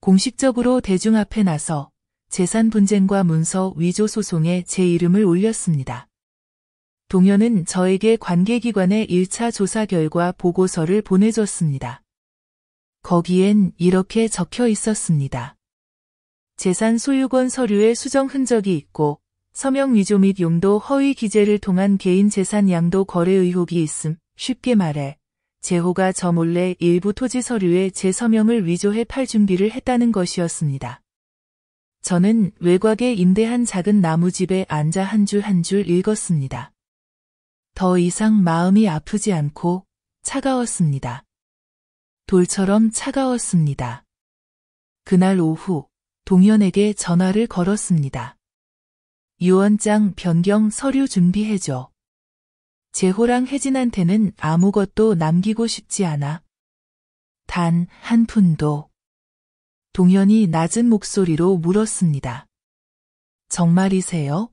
공식적으로 대중 앞에 나서 재산 분쟁과 문서 위조 소송에 제 이름을 올렸습니다. 동현은 저에게 관계기관의 1차 조사 결과 보고서를 보내줬습니다. 거기엔 이렇게 적혀 있었습니다. 재산 소유권 서류에 수정 흔적이 있고 서명 위조 및 용도 허위 기재를 통한 개인 재산 양도 거래 의혹이 있음. 쉽게 말해 제호가 저 몰래 일부 토지 서류에 제 서명을 위조해 팔 준비를 했다는 것이었습니다. 저는 외곽에 임대한 작은 나무집에 앉아 한 줄 한 줄 읽었습니다. 더 이상 마음이 아프지 않고 차가웠습니다. 돌처럼 차가웠습니다. 그날 오후 동현에게 전화를 걸었습니다. 유언장 변경 서류 준비해줘. 제호랑 혜진한테는 아무것도 남기고 싶지 않아. 단 한 푼도. 동현이 낮은 목소리로 물었습니다. 정말이세요?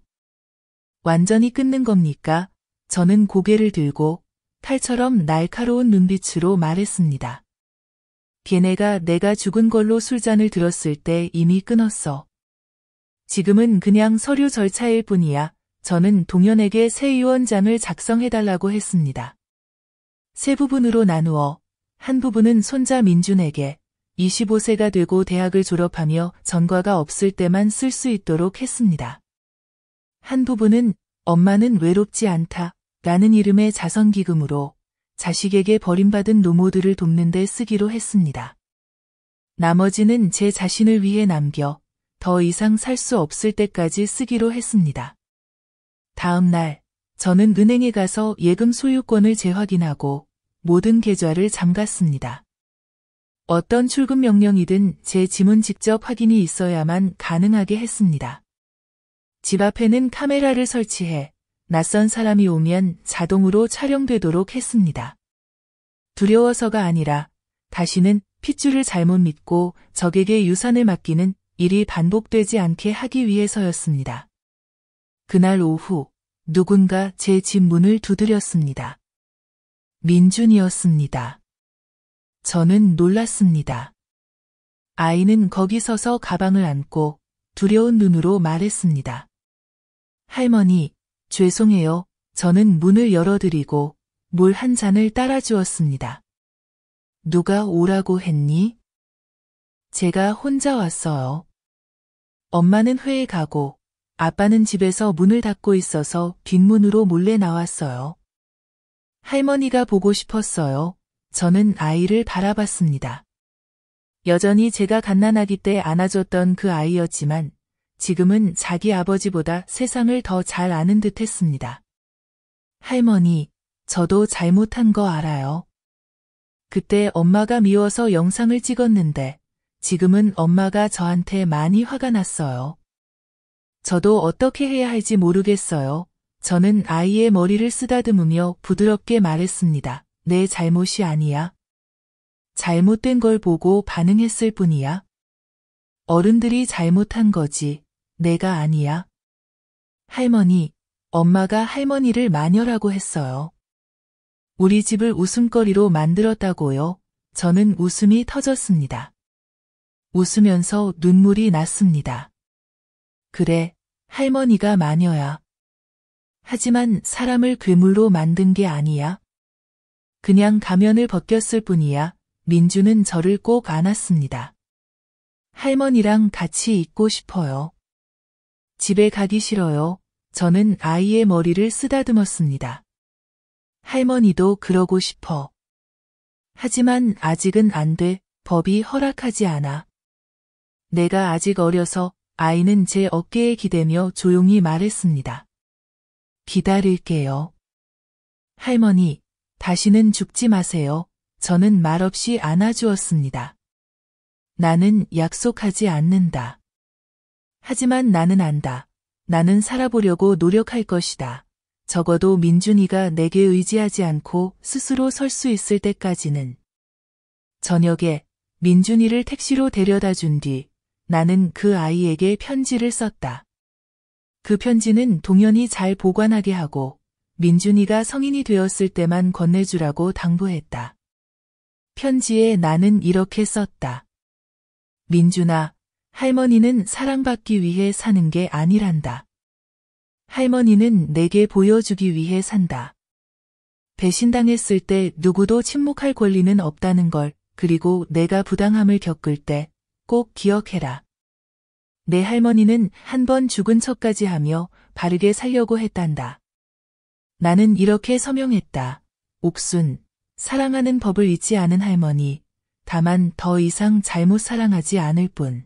완전히 끊는 겁니까? 저는 고개를 들고 칼처럼 날카로운 눈빛으로 말했습니다. 걔네가 내가 죽은 걸로 술잔을 들었을 때 이미 끊었어. 지금은 그냥 서류 절차일 뿐이야. 저는 동현에게 새 유언장을 작성해달라고 했습니다. 세 부분으로 나누어 한 부분은 손자 민준에게 25세가 되고 대학을 졸업하며 전과가 없을 때만 쓸 수 있도록 했습니다. 한 부분은 엄마는 외롭지 않다 라는 이름의 자선기금으로 자식에게 버림받은 노모들을 돕는 데 쓰기로 했습니다. 나머지는 제 자신을 위해 남겨 더 이상 살 수 없을 때까지 쓰기로 했습니다. 다음 날 저는 은행에 가서 예금 소유권을 재확인하고 모든 계좌를 잠갔습니다. 어떤 출금 명령이든 제 지문 직접 확인이 있어야만 가능하게 했습니다. 집 앞에는 카메라를 설치해 낯선 사람이 오면 자동으로 촬영되도록 했습니다. 두려워서가 아니라 다시는 핏줄을 잘못 믿고 적에게 유산을 맡기는 일이 반복되지 않게 하기 위해서였습니다. 그날 오후 누군가 제 집 문을 두드렸습니다. 민준이었습니다. 저는 놀랐습니다. 아이는 거기 서서 가방을 안고 두려운 눈으로 말했습니다. 할머니, 죄송해요. 저는 문을 열어드리고 물 한 잔을 따라주었습니다. 누가 오라고 했니? 제가 혼자 왔어요. 엄마는 회에 가고 아빠는 집에서 문을 닫고 있어서 뒷문으로 몰래 나왔어요. 할머니가 보고 싶었어요. 저는 아이를 바라봤습니다. 여전히 제가 갓난아기 때 안아줬던 그 아이였지만 지금은 자기 아버지보다 세상을 더 잘 아는 듯 했습니다. 할머니, 저도 잘못한 거 알아요. 그때 엄마가 미워서 영상을 찍었는데 지금은 엄마가 저한테 많이 화가 났어요. 저도 어떻게 해야 할지 모르겠어요. 저는 아이의 머리를 쓰다듬으며 부드럽게 말했습니다. 내 잘못이 아니야. 잘못된 걸 보고 반응했을 뿐이야. 어른들이 잘못한 거지, 내가 아니야. 할머니, 엄마가 할머니를 마녀라고 했어요. 우리 집을 웃음거리로 만들었다고요. 저는 웃음이 터졌습니다. 웃으면서 눈물이 났습니다. 그래, 할머니가 마녀야. 하지만 사람을 괴물로 만든 게 아니야. 그냥 가면을 벗겼을 뿐이야. 민주는 저를 꼭 안았습니다. 할머니랑 같이 있고 싶어요. 집에 가기 싫어요. 저는 아이의 머리를 쓰다듬었습니다. 할머니도 그러고 싶어. 하지만 아직은 안 돼. 법이 허락하지 않아. 내가 아직 어려서. 아이는 제 어깨에 기대며 조용히 말했습니다. 기다릴게요. 할머니, 다시는 죽지 마세요. 저는 말없이 안아주었습니다. 나는 약속하지 않는다. 하지만 나는 안다. 나는 살아보려고 노력할 것이다. 적어도 민준이가 내게 의지하지 않고 스스로 설 수 있을 때까지는. 저녁에 민준이를 택시로 데려다 준 뒤 나는 그 아이에게 편지를 썼다. 그 편지는 동현이 잘 보관하게 하고 민준이가 성인이 되었을 때만 건네주라고 당부했다. 편지에 나는 이렇게 썼다. 민준아, 할머니는 사랑받기 위해 사는 게 아니란다. 할머니는 내게 보여주기 위해 산다. 배신당했을 때 누구도 침묵할 권리는 없다는 걸, 그리고 내가 부당함을 겪을 때 꼭 기억해라. 내 할머니는 한 번 죽은 척까지 하며 바르게 살려고 했단다. 나는 이렇게 서명했다. 옥순, 사랑하는 법을 잊지 않은 할머니, 다만 더 이상 잘못 사랑하지 않을 뿐.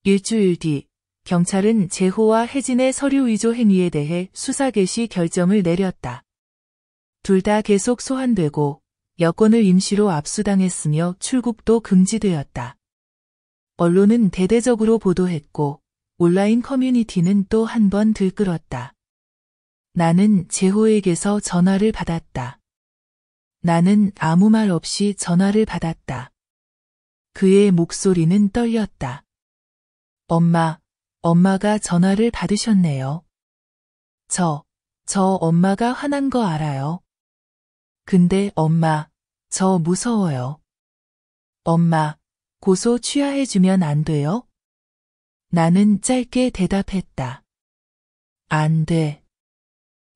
일주일 뒤, 경찰은 재호와 혜진의 서류 위조 행위에 대해 수사 개시 결정을 내렸다. 둘 다 계속 소환되고 여권을 임시로 압수당했으며 출국도 금지되었다. 언론은 대대적으로 보도했고 온라인 커뮤니티는 또 한 번 들끓었다. 나는 재호에게서 전화를 받았다. 나는 아무 말 없이 전화를 받았다. 그의 목소리는 떨렸다. 엄마가 전화를 받으셨네요. 저 엄마가 화난 거 알아요. 근데 엄마, 저 무서워요. 엄마, 고소 취하해주면 안 돼요? 나는 짧게 대답했다. 안 돼.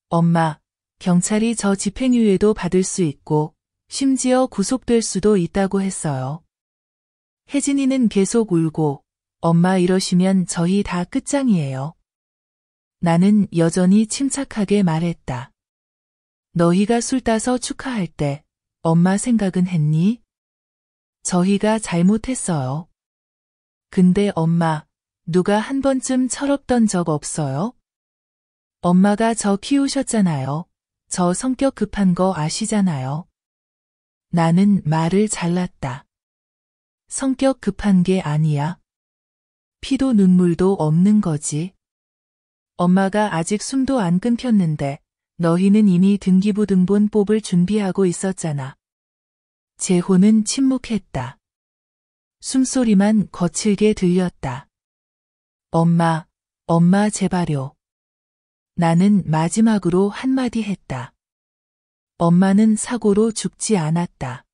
엄마, 경찰이 저 집행유예도 받을 수 있고 심지어 구속될 수도 있다고 했어요. 혜진이는 계속 울고 엄마 이러시면 저희 다 끝장이에요. 나는 여전히 침착하게 말했다. 너희가 술 따서 축하할 때 엄마 생각은 했니? 저희가 잘못했어요. 근데 엄마, 누가 한 번쯤 철없던 적 없어요? 엄마가 저 키우셨잖아요. 저 성격 급한 거 아시잖아요. 나는 말을 잘랐다. 성격 급한 게 아니야. 피도 눈물도 없는 거지. 엄마가 아직 숨도 안 끊겼는데 너희는 이미 등기부 등본 뽑을 준비하고 있었잖아. 재호는 침묵했다. 숨소리만 거칠게 들렸다. 엄마 제발요. 나는 마지막으로 한마디 했다. 엄마는 사고로 죽지 않았다.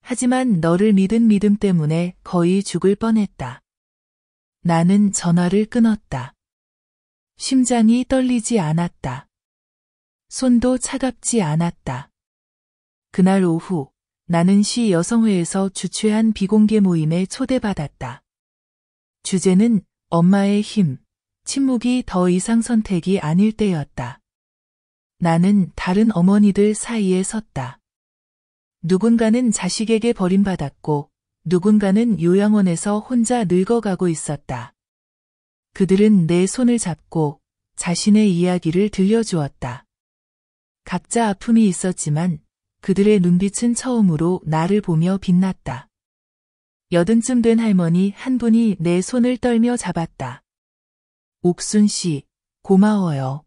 하지만 너를 믿은 믿음 때문에 거의 죽을 뻔했다. 나는 전화를 끊었다. 심장이 떨리지 않았다. 손도 차갑지 않았다. 그날 오후 나는 시 여성회에서 주최한 비공개 모임에 초대받았다. 주제는 엄마의 힘, 침묵이 더 이상 선택이 아닐 때였다. 나는 다른 어머니들 사이에 섰다. 누군가는 자식에게 버림받았고 누군가는 요양원에서 혼자 늙어가고 있었다. 그들은 내 손을 잡고 자신의 이야기를 들려주었다. 각자 아픔이 있었지만 그들의 눈빛은 처음으로 나를 보며 빛났다. 80쯤 된 할머니 한 분이 내 손을 떨며 잡았다. 옥순 씨, 고마워요.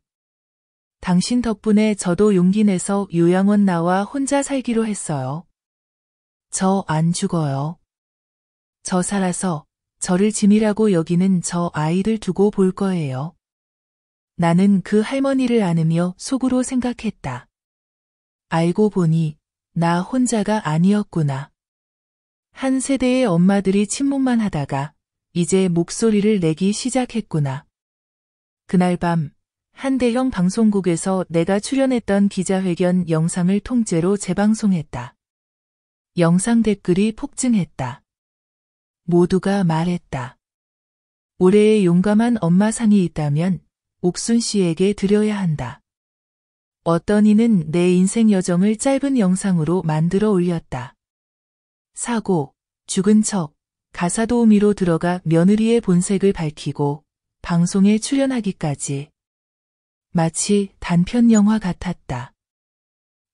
당신 덕분에 저도 용기 내서 요양원 나와 혼자 살기로 했어요. 저 안 죽어요. 저 살아서 저를 짐이라고 여기는 저 아이를 두고 볼 거예요. 나는 그 할머니를 안으며 속으로 생각했다. 알고 보니 나 혼자가 아니었구나. 한 세대의 엄마들이 침묵만 하다가 이제 목소리를 내기 시작했구나. 그날 밤 한 대형 방송국에서 내가 출연했던 기자회견 영상을 통째로 재방송했다. 영상 댓글이 폭증했다. 모두가 말했다. 올해의 용감한 엄마상이 있다면 옥순 씨에게 드려야 한다. 어떤 이는 내 인생 여정을 짧은 영상으로 만들어 올렸다. 사고, 죽은 척, 가사 도우미로 들어가 며느리의 본색을 밝히고 방송에 출연하기까지. 마치 단편 영화 같았다.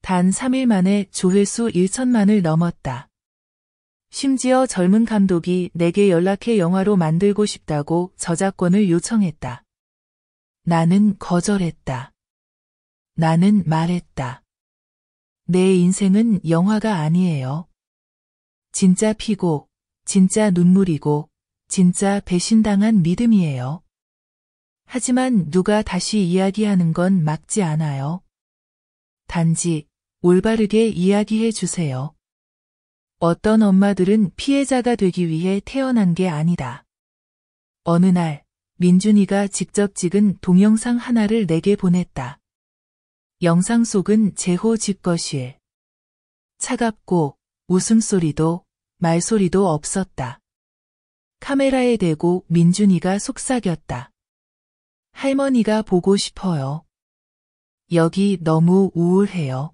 단 3일 만에 조회수 1천만을 넘었다. 심지어 젊은 감독이 내게 연락해 영화로 만들고 싶다고 저작권을 요청했다. 나는 거절했다. 나는 말했다. 내 인생은 영화가 아니에요. 진짜 피고, 진짜 눈물이고, 진짜 배신당한 믿음이에요. 하지만 누가 다시 이야기하는 건 막지 않아요. 단지 올바르게 이야기해 주세요. 어떤 엄마들은 피해자가 되기 위해 태어난 게 아니다. 어느 날 민준이가 직접 찍은 동영상 하나를 내게 보냈다. 영상 속은 제호 집거실. 차갑고 웃음소리도 말소리도 없었다. 카메라에 대고 민준이가 속삭였다. 할머니가 보고 싶어요. 여기 너무 우울해요.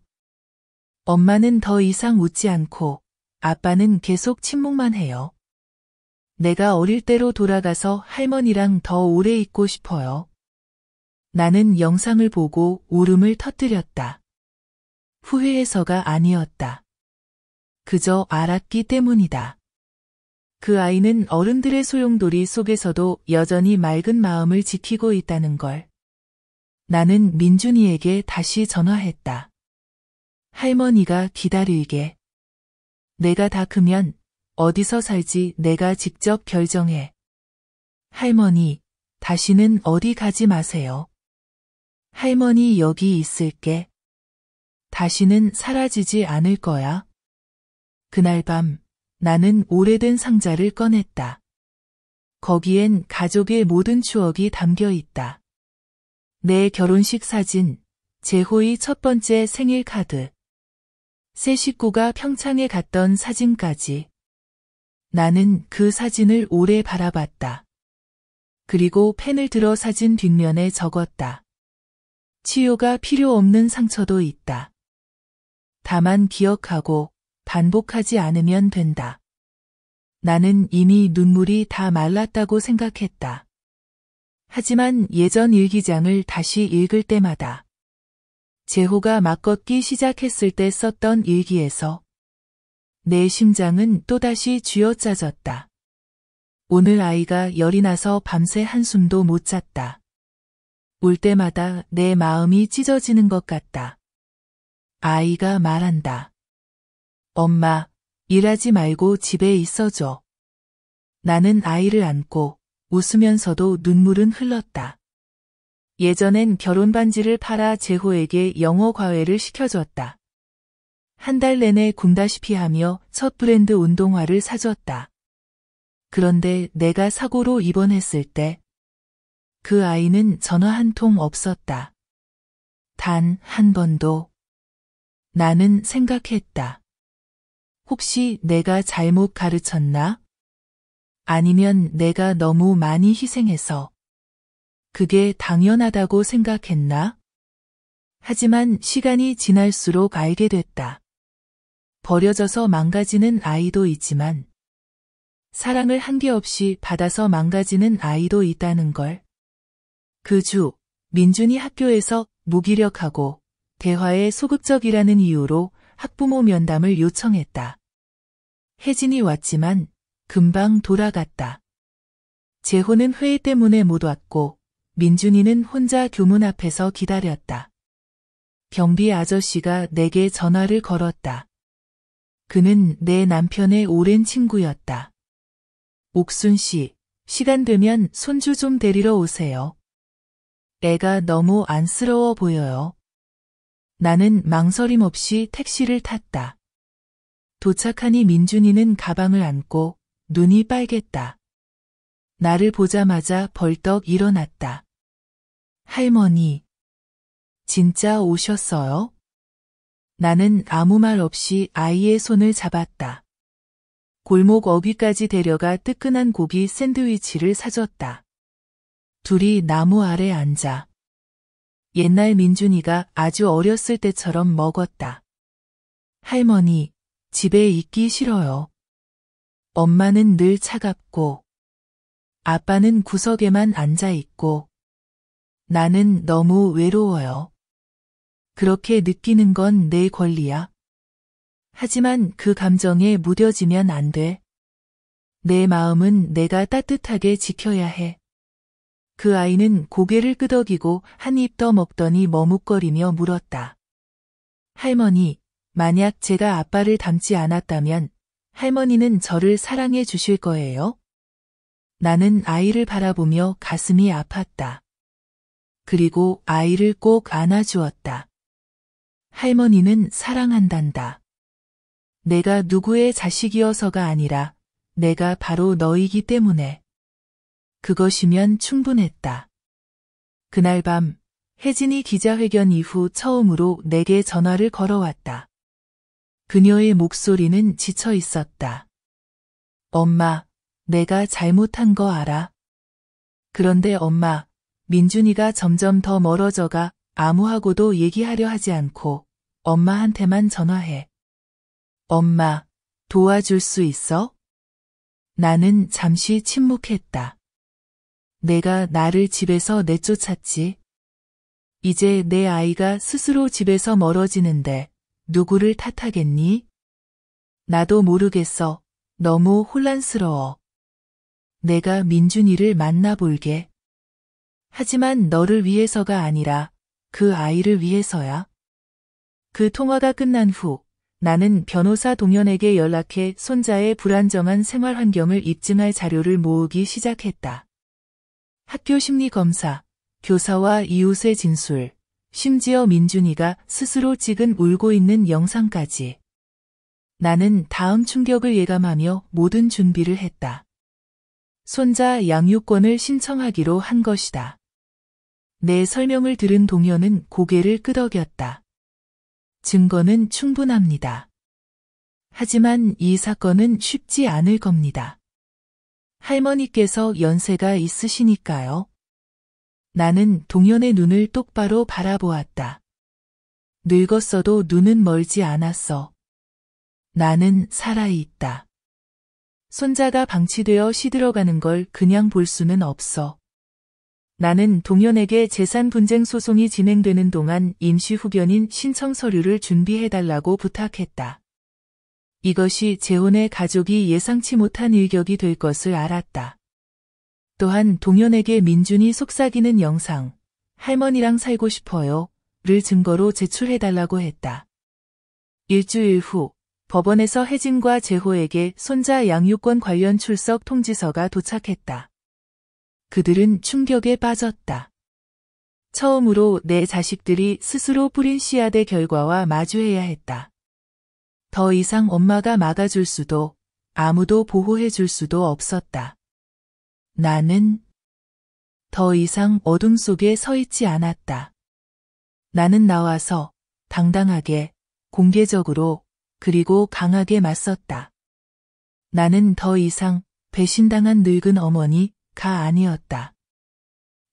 엄마는 더 이상 웃지 않고 아빠는 계속 침묵만 해요. 내가 어릴 때로 돌아가서 할머니랑 더 오래 있고 싶어요. 나는 영상을 보고 울음을 터뜨렸다. 후회해서가 아니었다. 그저 알았기 때문이다. 그 아이는 어른들의 소용돌이 속에서도 여전히 맑은 마음을 지키고 있다는 걸. 나는 민준이에게 다시 전화했다. 할머니가 기다리게. 내가 다 크면 어디서 살지 내가 직접 결정해. 할머니, 다시는 어디 가지 마세요. 할머니 여기 있을게. 다시는 사라지지 않을 거야. 그날 밤 나는 오래된 상자를 꺼냈다. 거기엔 가족의 모든 추억이 담겨 있다. 내 결혼식 사진, 제호의 첫 번째 생일 카드, 세 식구가 평창에 갔던 사진까지. 나는 그 사진을 오래 바라봤다. 그리고 펜을 들어 사진 뒷면에 적었다. 치유가 필요 없는 상처도 있다. 다만 기억하고 반복하지 않으면 된다. 나는 이미 눈물이 다 말랐다고 생각했다. 하지만 예전 일기장을 다시 읽을 때마다 제호가 막 걷기 시작했을 때 썼던 일기에서 내 심장은 또다시 쥐어짜졌다. 오늘 아이가 열이 나서 밤새 한숨도 못 잤다. 울 때마다 내 마음이 찢어지는 것 같다. 아이가 말한다. 엄마, 일하지 말고 집에 있어줘. 나는 아이를 안고 웃으면서도 눈물은 흘렀다. 예전엔 결혼 반지를 팔아 제호에게 영어 과외를 시켜줬다. 한 달 내내 굶다시피 하며 첫 브랜드 운동화를 사줬다. 그런데 내가 사고로 입원했을 때 그 아이는 전화 한 통 없었다. 단 한 번도. 나는 생각했다. 혹시 내가 잘못 가르쳤나? 아니면 내가 너무 많이 희생해서 그게 당연하다고 생각했나? 하지만 시간이 지날수록 알게 됐다. 버려져서 망가지는 아이도 있지만 사랑을 한계 없이 받아서 망가지는 아이도 있다는 걸. 그 주 민준이 학교에서 무기력하고 대화에 소극적이라는 이유로 학부모 면담을 요청했다. 혜진이 왔지만 금방 돌아갔다. 제호는 회의 때문에 못 왔고 민준이는 혼자 교문 앞에서 기다렸다. 경비 아저씨가 내게 전화를 걸었다. 그는 내 남편의 오랜 친구였다. 옥순 씨, 시간 되면 손주 좀 데리러 오세요. 애가 너무 안쓰러워 보여요. 나는 망설임 없이 택시를 탔다. 도착하니 민준이는 가방을 안고 눈이 빨갰다. 나를 보자마자 벌떡 일어났다. 할머니, 진짜 오셨어요? 나는 아무 말 없이 아이의 손을 잡았다. 골목 어귀까지 데려가 뜨끈한 고기 샌드위치를 사줬다. 둘이 나무 아래 앉아 옛날 민준이가 아주 어렸을 때처럼 먹었다. 할머니, 집에 있기 싫어요. 엄마는 늘 차갑고 아빠는 구석에만 앉아 있고 나는 너무 외로워요. 그렇게 느끼는 건 내 권리야. 하지만 그 감정에 무뎌지면 안 돼. 내 마음은 내가 따뜻하게 지켜야 해. 그 아이는 고개를 끄덕이고 한 입 더 먹더니 머뭇거리며 물었다. 할머니, 만약 제가 아빠를 닮지 않았다면 할머니는 저를 사랑해 주실 거예요? 나는 아이를 바라보며 가슴이 아팠다. 그리고 아이를 꼭 안아주었다. 할머니는 사랑한단다. 내가 누구의 자식이어서가 아니라 내가 바로 너이기 때문에. 그것이면 충분했다. 그날 밤 혜진이 기자회견 이후 처음으로 내게 전화를 걸어왔다. 그녀의 목소리는 지쳐 있었다. 엄마, 내가 잘못한 거 알아? 그런데 엄마, 민준이가 점점 더 멀어져가 아무하고도 얘기하려 하지 않고 엄마한테만 전화해. 엄마, 도와줄 수 있어? 나는 잠시 침묵했다. 내가 나를 집에서 내쫓았지. 이제 내 아이가 스스로 집에서 멀어지는데 누구를 탓하겠니? 나도 모르겠어. 너무 혼란스러워. 내가 민준이를 만나볼게. 하지만 너를 위해서가 아니라 그 아이를 위해서야. 그 통화가 끝난 후 나는 변호사 동현에게 연락해 손자의 불안정한 생활 환경을 입증할 자료를 모으기 시작했다. 학교 심리검사, 교사와 이웃의 진술, 심지어 민준이가 스스로 찍은 울고 있는 영상까지. 나는 다음 충격을 예감하며 모든 준비를 했다. 손자 양육권을 신청하기로 한 것이다. 내 설명을 들은 동현은 고개를 끄덕였다. 증거는 충분합니다. 하지만 이 사건은 쉽지 않을 겁니다. 할머니께서 연세가 있으시니까요. 나는 동현의 눈을 똑바로 바라보았다. 늙었어도 눈은 멀지 않았어. 나는 살아있다. 손자가 방치되어 시들어가는 걸 그냥 볼 수는 없어. 나는 동현에게 재산 분쟁 소송이 진행되는 동안 임시 후견인 신청 서류를 준비해달라고 부탁했다. 이것이 재혼의 가족이 예상치 못한 일격이 될 것을 알았다. 또한 동현에게 민준이 속삭이는 영상, 할머니랑 살고 싶어요를 증거로 제출해달라고 했다. 일주일 후 법원에서 혜진과 재호에게 손자 양육권 관련 출석 통지서가 도착했다. 그들은 충격에 빠졌다. 처음으로 내 자식들이 스스로 뿌린 씨앗의 결과와 마주해야 했다. 더 이상 엄마가 막아줄 수도 아무도 보호해줄 수도 없었다. 나는 더 이상 어둠 속에 서 있지 않았다. 나는 나와서 당당하게, 공개적으로, 그리고 강하게 맞섰다. 나는 더 이상 배신당한 늙은 어머니가 아니었다.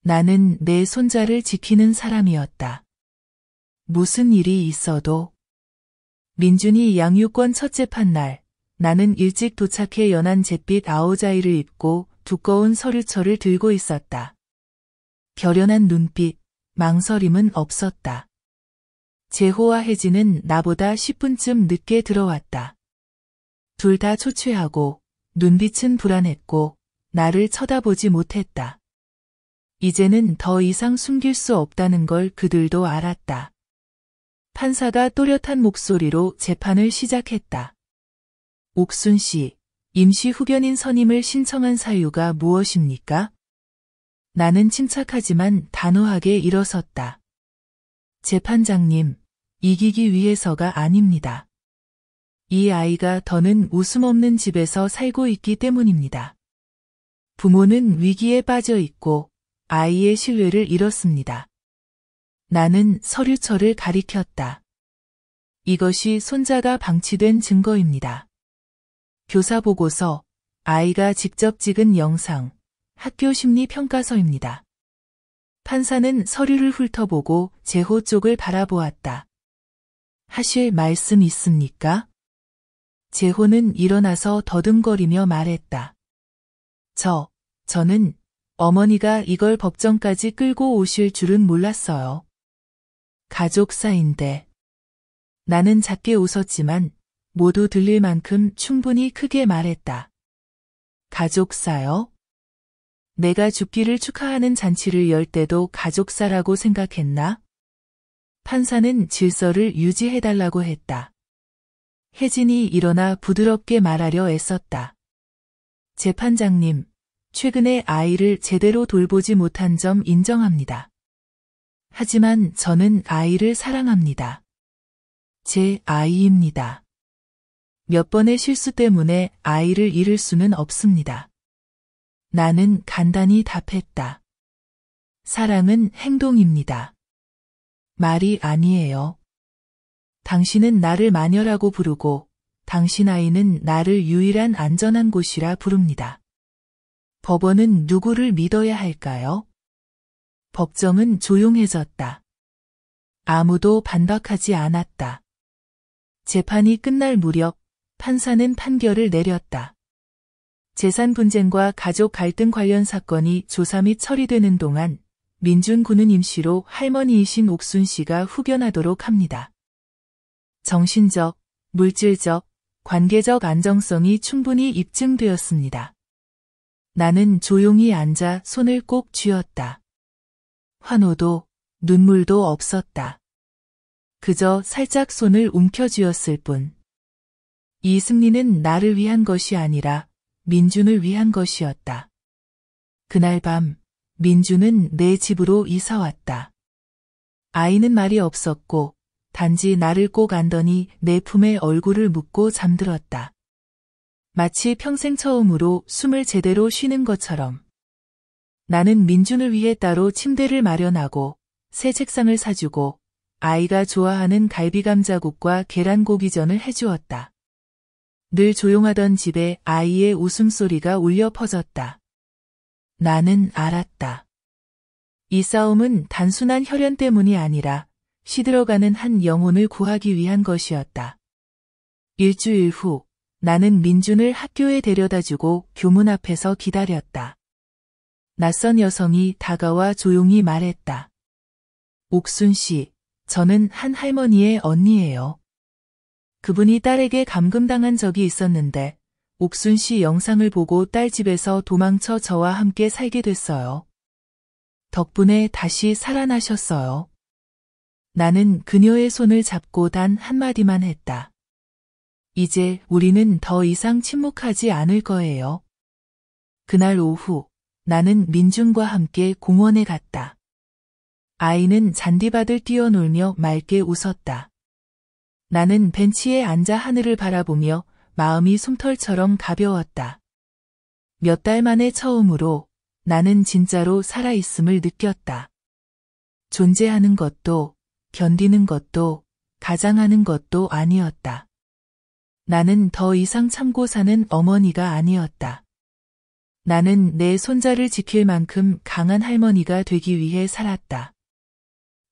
나는 내 손자를 지키는 사람이었다. 무슨 일이 있어도. 민준이 양육권 첫 재판 날, 나는 일찍 도착해 연한 잿빛 아우자이를 입고 두꺼운 서류철을 들고 있었다. 결연한 눈빛, 망설임은 없었다. 재호와 혜진은 나보다 10분쯤 늦게 들어왔다. 둘 다 초췌하고 눈빛은 불안했고 나를 쳐다보지 못했다. 이제는 더 이상 숨길 수 없다는 걸 그들도 알았다. 판사가 또렷한 목소리로 재판을 시작했다. 옥순 씨, 임시 후견인 선임을 신청한 사유가 무엇입니까? 나는 침착하지만 단호하게 일어섰다. 재판장님, 이기기 위해서가 아닙니다. 이 아이가 더는 웃음 없는 집에서 살고 있기 때문입니다. 부모는 위기에 빠져 있고 아이의 신뢰를 잃었습니다. 나는 서류철을 가리켰다. 이것이 손자가 방치된 증거입니다. 교사 보고서, 아이가 직접 찍은 영상, 학교 심리 평가서입니다. 판사는 서류를 훑어보고 제호 쪽을 바라보았다. 하실 말씀 있습니까? 제호는 일어나서 더듬거리며 말했다. 저는 어머니가 이걸 법정까지 끌고 오실 줄은 몰랐어요. 가족사인데. 나는 작게 웃었지만 모두 들릴 만큼 충분히 크게 말했다. 가족사요? 내가 죽기를 축하하는 잔치를 열 때도 가족사라고 생각했나? 판사는 질서를 유지해달라고 했다. 혜진이 일어나 부드럽게 말하려 애썼다. 재판장님, 최근에 아이를 제대로 돌보지 못한 점 인정합니다. 하지만 저는 아이를 사랑합니다. 제 아이입니다. 몇 번의 실수 때문에 아이를 잃을 수는 없습니다. 나는 간단히 답했다. 사랑은 행동입니다. 말이 아니에요. 당신은 나를 마녀라고 부르고 당신 아이는 나를 유일한 안전한 곳이라 부릅니다. 법원은 누구를 믿어야 할까요? 법정은 조용해졌다. 아무도 반박하지 않았다. 재판이 끝날 무렵 판사는 판결을 내렸다. 재산 분쟁과 가족 갈등 관련 사건이 조사 및 처리되는 동안 민준 군은 임시로 할머니이신 옥순 씨가 후견하도록 합니다. 정신적, 물질적, 관계적 안정성이 충분히 입증되었습니다. 나는 조용히 앉아 손을 꼭 쥐었다. 환호도, 눈물도 없었다. 그저 살짝 손을 움켜쥐었을 뿐. 이 승리는 나를 위한 것이 아니라 민준을 위한 것이었다. 그날 밤, 민준은 내 집으로 이사왔다. 아이는 말이 없었고 단지 나를 꼭 안더니 내 품에 얼굴을 묻고 잠들었다. 마치 평생 처음으로 숨을 제대로 쉬는 것처럼. 나는 민준을 위해 따로 침대를 마련하고 새 책상을 사주고 아이가 좋아하는 갈비감자국과 계란고기전을 해주었다. 늘 조용하던 집에 아이의 웃음소리가 울려 퍼졌다. 나는 알았다. 이 싸움은 단순한 혈연 때문이 아니라 시들어가는 한 영혼을 구하기 위한 것이었다. 일주일 후 나는 민준을 학교에 데려다주고 교문 앞에서 기다렸다. 낯선 여성이 다가와 조용히 말했다. 옥순 씨, 저는 한 할머니의 언니예요. 그분이 딸에게 감금당한 적이 있었는데 옥순 씨 영상을 보고 딸 집에서 도망쳐 저와 함께 살게 됐어요. 덕분에 다시 살아나셨어요. 나는 그녀의 손을 잡고 단 한마디만 했다. 이제 우리는 더 이상 침묵하지 않을 거예요. 그날 오후 나는 민준과 함께 공원에 갔다. 아이는 잔디밭을 뛰어놀며 맑게 웃었다. 나는 벤치에 앉아 하늘을 바라보며 마음이 솜털처럼 가벼웠다. 몇 달 만에 처음으로 나는 진짜로 살아있음을 느꼈다. 존재하는 것도, 견디는 것도, 가장하는 것도 아니었다. 나는 더 이상 참고 사는 어머니가 아니었다. 나는 내 손자를 지킬 만큼 강한 할머니가 되기 위해 살았다.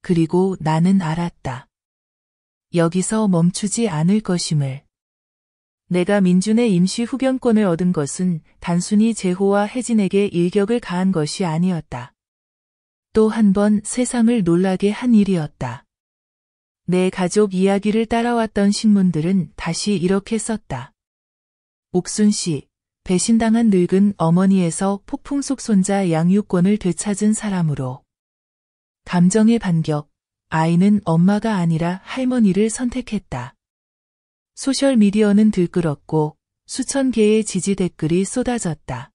그리고 나는 알았다. 여기서 멈추지 않을 것임을. 내가 민준의 임시 후견권을 얻은 것은 단순히 제호와 혜진에게 일격을 가한 것이 아니었다. 또 한 번 세상을 놀라게 한 일이었다. 내 가족 이야기를 따라왔던 신문들은 다시 이렇게 썼다. 옥순 씨, 배신당한 늙은 어머니에서 폭풍 속 손자 양육권을 되찾은 사람으로. 감정의 반격, 아이는 엄마가 아니라 할머니를 선택했다. 소셜미디어는 들끓었고 수천 개의 지지 댓글이 쏟아졌다.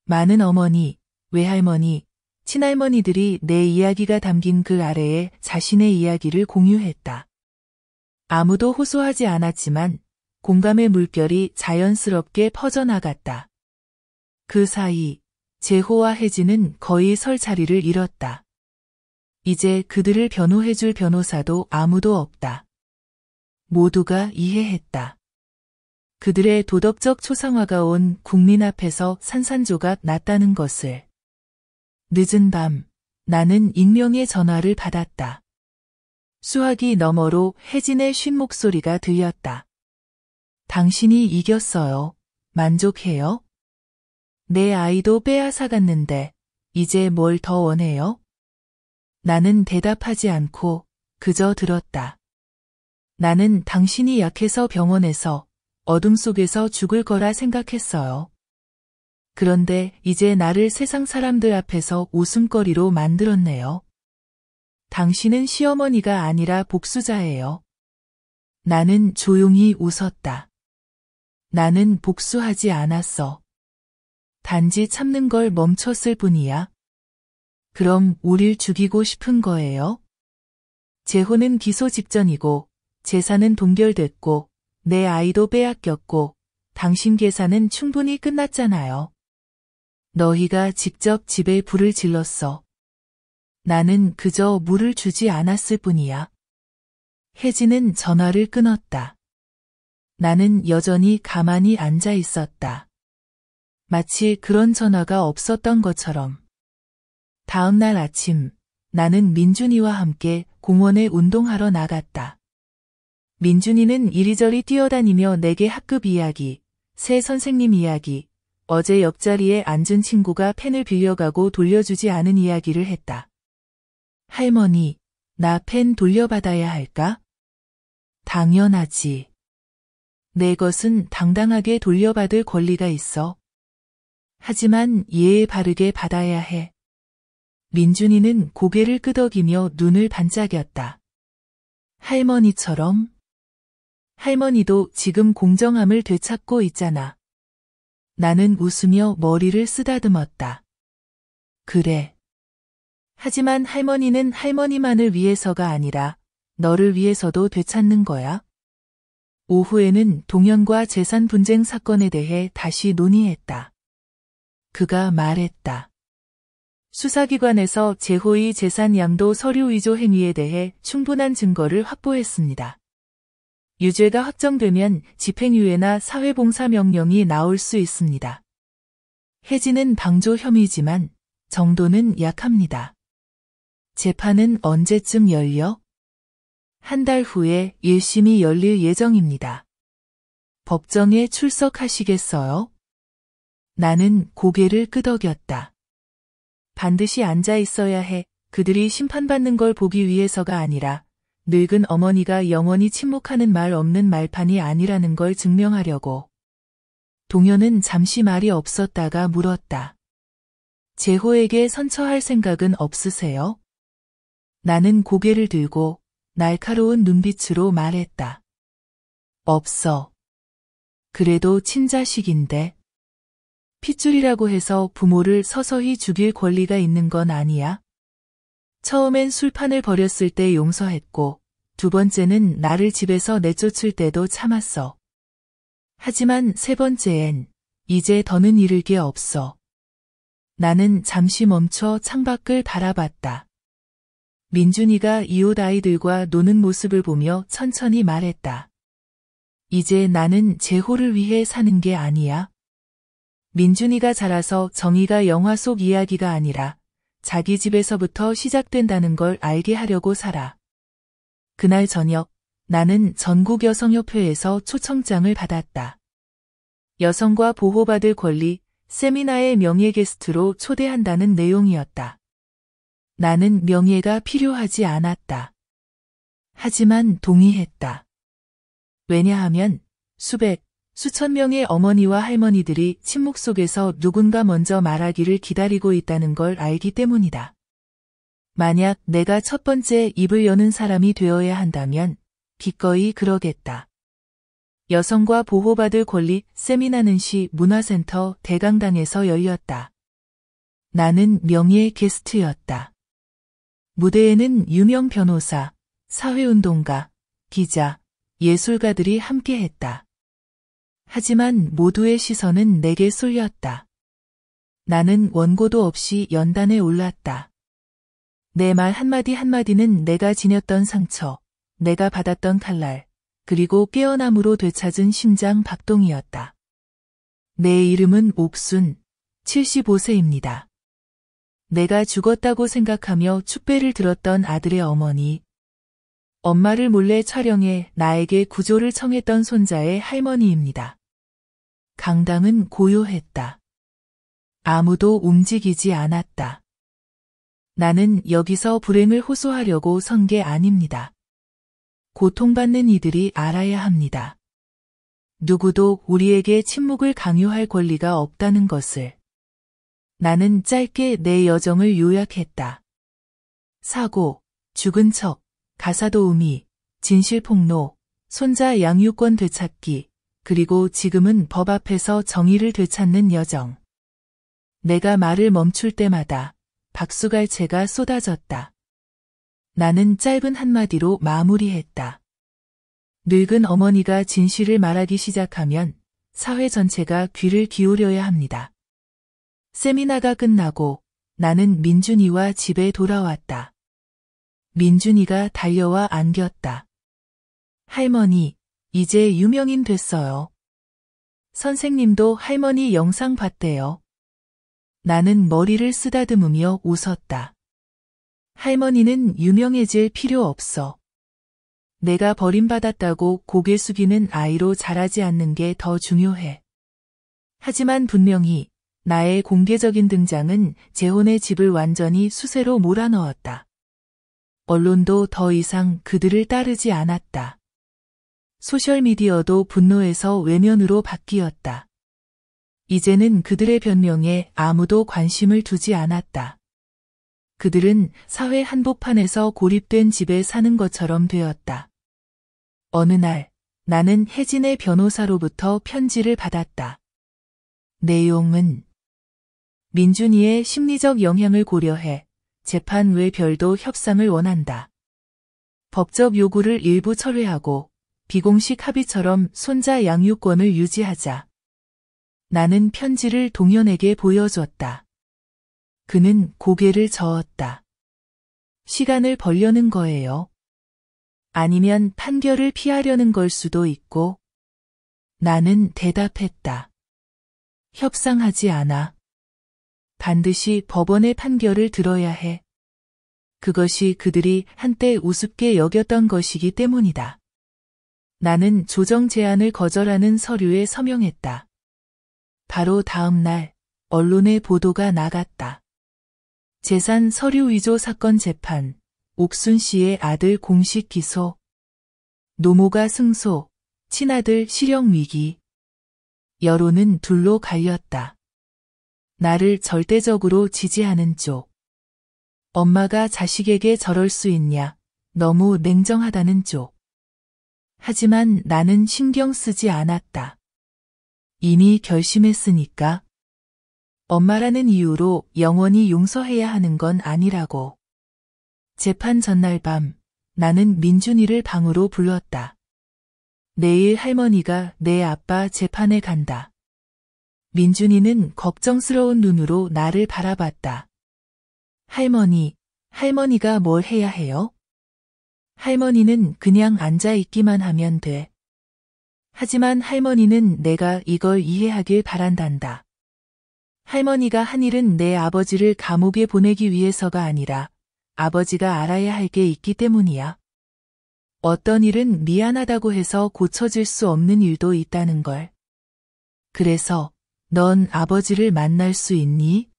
많은 어머니, 외할머니, 친할머니들이 내 이야기가 담긴 글 아래에 자신의 이야기를 공유했다. 아무도 호소하지 않았지만 공감의 물결이 자연스럽게 퍼져나갔다. 그 사이 재호와 혜진은 거의 설 자리를 잃었다. 이제 그들을 변호해줄 변호사도 아무도 없다. 모두가 이해했다. 그들의 도덕적 초상화가 온 국민 앞에서 산산조각 났다는 것을. 늦은 밤, 나는 익명의 전화를 받았다. 수화기 너머로 혜진의 쉰 목소리가 들렸다. 당신이 이겼어요. 만족해요? 내 아이도 빼앗아갔는데 이제 뭘 더 원해요? 나는 대답하지 않고 그저 들었다. 나는 당신이 약해서 병원에서 어둠 속에서 죽을 거라 생각했어요. 그런데 이제 나를 세상 사람들 앞에서 웃음거리로 만들었네요. 당신은 시어머니가 아니라 복수자예요. 나는 조용히 웃었다. 나는 복수하지 않았어. 단지 참는 걸 멈췄을 뿐이야. 그럼 우릴 죽이고 싶은 거예요? 재혼은 기소 직전이고 재산은 동결됐고 내 아이도 빼앗겼고 당신 계산은 충분히 끝났잖아요. 너희가 직접 집에 불을 질렀어. 나는 그저 물을 주지 않았을 뿐이야. 혜진은 전화를 끊었다. 나는 여전히 가만히 앉아 있었다. 마치 그런 전화가 없었던 것처럼. 다음 날 아침, 나는 민준이와 함께 공원에 운동하러 나갔다. 민준이는 이리저리 뛰어다니며 내게 학급 이야기, 새 선생님 이야기, 어제 옆자리에 앉은 친구가 펜을 빌려가고 돌려주지 않은 이야기를 했다. 할머니, 나 펜 돌려받아야 할까? 당연하지. 내 것은 당당하게 돌려받을 권리가 있어. 하지만 예에 바르게 받아야 해. 민준이는 고개를 끄덕이며 눈을 반짝였다. 할머니처럼? 할머니도 지금 공정함을 되찾고 있잖아. 나는 웃으며 머리를 쓰다듬었다. 그래. 하지만 할머니는 할머니만을 위해서가 아니라 너를 위해서도 되찾는 거야. 오후에는 동현과 재산 분쟁 사건에 대해 다시 논의했다. 그가 말했다. 수사기관에서 재호의 재산 양도 서류 위조 행위에 대해 충분한 증거를 확보했습니다. 유죄가 확정되면 집행유예나 사회봉사 명령이 나올 수 있습니다. 혜진은 방조 혐의지만 정도는 약합니다. 재판은 언제쯤 열려? 한 달 후에 1심이 열릴 예정입니다. 법정에 출석하시겠어요? 나는 고개를 끄덕였다. 반드시 앉아 있어야 해. 그들이 심판받는 걸 보기 위해서가 아니라 늙은 어머니가 영원히 침묵하는 말 없는 말판이 아니라는 걸 증명하려고. 동현은 잠시 말이 없었다가 물었다. 재호에게 선처할 생각은 없으세요? 나는 고개를 들고 날카로운 눈빛으로 말했다. 없어. 그래도 친자식인데. 핏줄이라고 해서 부모를 서서히 죽일 권리가 있는 건 아니야. 처음엔 술판을 벌였을 때 용서했고, 두 번째는 나를 집에서 내쫓을 때도 참았어. 하지만 세 번째엔 이제 더는 잃을 게 없어. 나는 잠시 멈춰 창밖을 바라봤다. 민준이가 이웃 아이들과 노는 모습을 보며 천천히 말했다. 이제 나는 재호를 위해 사는 게 아니야. 민준이가 자라서 정의가 영화 속 이야기가 아니라 자기 집에서부터 시작된다는 걸 알게 하려고 살아. 그날 저녁 나는 전국여성협회에서 초청장을 받았다. 여성과 보호받을 권리, 세미나의 명예 게스트로 초대한다는 내용이었다. 나는 명예가 필요하지 않았다. 하지만 동의했다. 왜냐하면 수백, 수천 명의 어머니와 할머니들이 침묵 속에서 누군가 먼저 말하기를 기다리고 있다는 걸 알기 때문이다. 만약 내가 첫 번째 입을 여는 사람이 되어야 한다면 기꺼이 그러겠다. 여성과 보호받을 권리 세미나는 시 문화센터 대강당에서 열렸다. 나는 명예의 게스트였다. 무대에는 유명 변호사, 사회운동가, 기자, 예술가들이 함께했다. 하지만 모두의 시선은 내게 쏠렸다. 나는 원고도 없이 연단에 올랐다. 내 말 한마디 한마디는 내가 지녔던 상처, 내가 받았던 칼날, 그리고 깨어남으로 되찾은 심장 박동이었다. 내 이름은 옥순, 75세입니다. 내가 죽었다고 생각하며 축배를 들었던 아들의 어머니, 엄마를 몰래 촬영해 나에게 구조를 청했던 손자의 할머니입니다. 강당은 고요했다. 아무도 움직이지 않았다. 나는 여기서 불행을 호소하려고 선 게 아닙니다. 고통받는 이들이 알아야 합니다. 누구도 우리에게 침묵을 강요할 권리가 없다는 것을. 나는 짧게 내 여정을 요약했다. 사고, 죽은 척, 가사도우미, 진실폭로, 손자 양육권 되찾기, 그리고 지금은 법 앞에서 정의를 되찾는 여정. 내가 말을 멈출 때마다 박수갈채가 쏟아졌다. 나는 짧은 한마디로 마무리했다. 늙은 어머니가 진실을 말하기 시작하면 사회 전체가 귀를 기울여야 합니다. 세미나가 끝나고 나는 민준이와 집에 돌아왔다. 민준이가 달려와 안겼다. 할머니, 이제 유명인 됐어요. 선생님도 할머니 영상 봤대요. 나는 머리를 쓰다듬으며 웃었다. 할머니는 유명해질 필요 없어. 내가 버림받았다고 고개 숙이는 아이로 자라지 않는 게 더 중요해. 하지만 분명히 나의 공개적인 등장은 재혼의 집을 완전히 수세로 몰아넣었다. 언론도 더 이상 그들을 따르지 않았다. 소셜미디어도 분노에서 외면으로 바뀌었다. 이제는 그들의 변명에 아무도 관심을 두지 않았다. 그들은 사회 한복판에서 고립된 집에 사는 것처럼 되었다. 어느 날 나는 혜진의 변호사로부터 편지를 받았다. 내용은 민준이의 심리적 영향을 고려해 재판 외 별도 협상을 원한다. 법적 요구를 일부 철회하고 비공식 합의처럼 손자 양육권을 유지하자. 나는 편지를 동현에게 보여줬다. 그는 고개를 저었다. 시간을 벌려는 거예요. 아니면 판결을 피하려는 걸 수도 있고. 나는 대답했다. 협상하지 않아. 반드시 법원의 판결을 들어야 해. 그것이 그들이 한때 우습게 여겼던 것이기 때문이다. 나는 조정 제안을 거절하는 서류에 서명했다. 바로 다음 날 언론에 보도가 나갔다. 재산 서류 위조 사건 재판, 옥순 씨의 아들 공식 기소, 노모가 승소, 친아들 실형 위기. 여론은 둘로 갈렸다. 나를 절대적으로 지지하는 쪽. 엄마가 자식에게 저럴 수 있냐, 너무 냉정하다는 쪽. 하지만 나는 신경 쓰지 않았다. 이미 결심했으니까. 엄마라는 이유로 영원히 용서해야 하는 건 아니라고. 재판 전날 밤, 나는 민준이를 방으로 불렀다. 내일 할머니가 내 아빠 재판에 간다. 민준이는 걱정스러운 눈으로 나를 바라봤다. 할머니가 뭘 해야 해요? 할머니는 그냥 앉아 있기만 하면 돼. 하지만 할머니는 내가 이걸 이해하길 바란단다. 할머니가 한 일은 내 아버지를 감옥에 보내기 위해서가 아니라 아버지가 알아야 할 게 있기 때문이야. 어떤 일은 미안하다고 해서 고쳐질 수 없는 일도 있다는 걸. 그래서 넌 아버지를 만날 수 있니?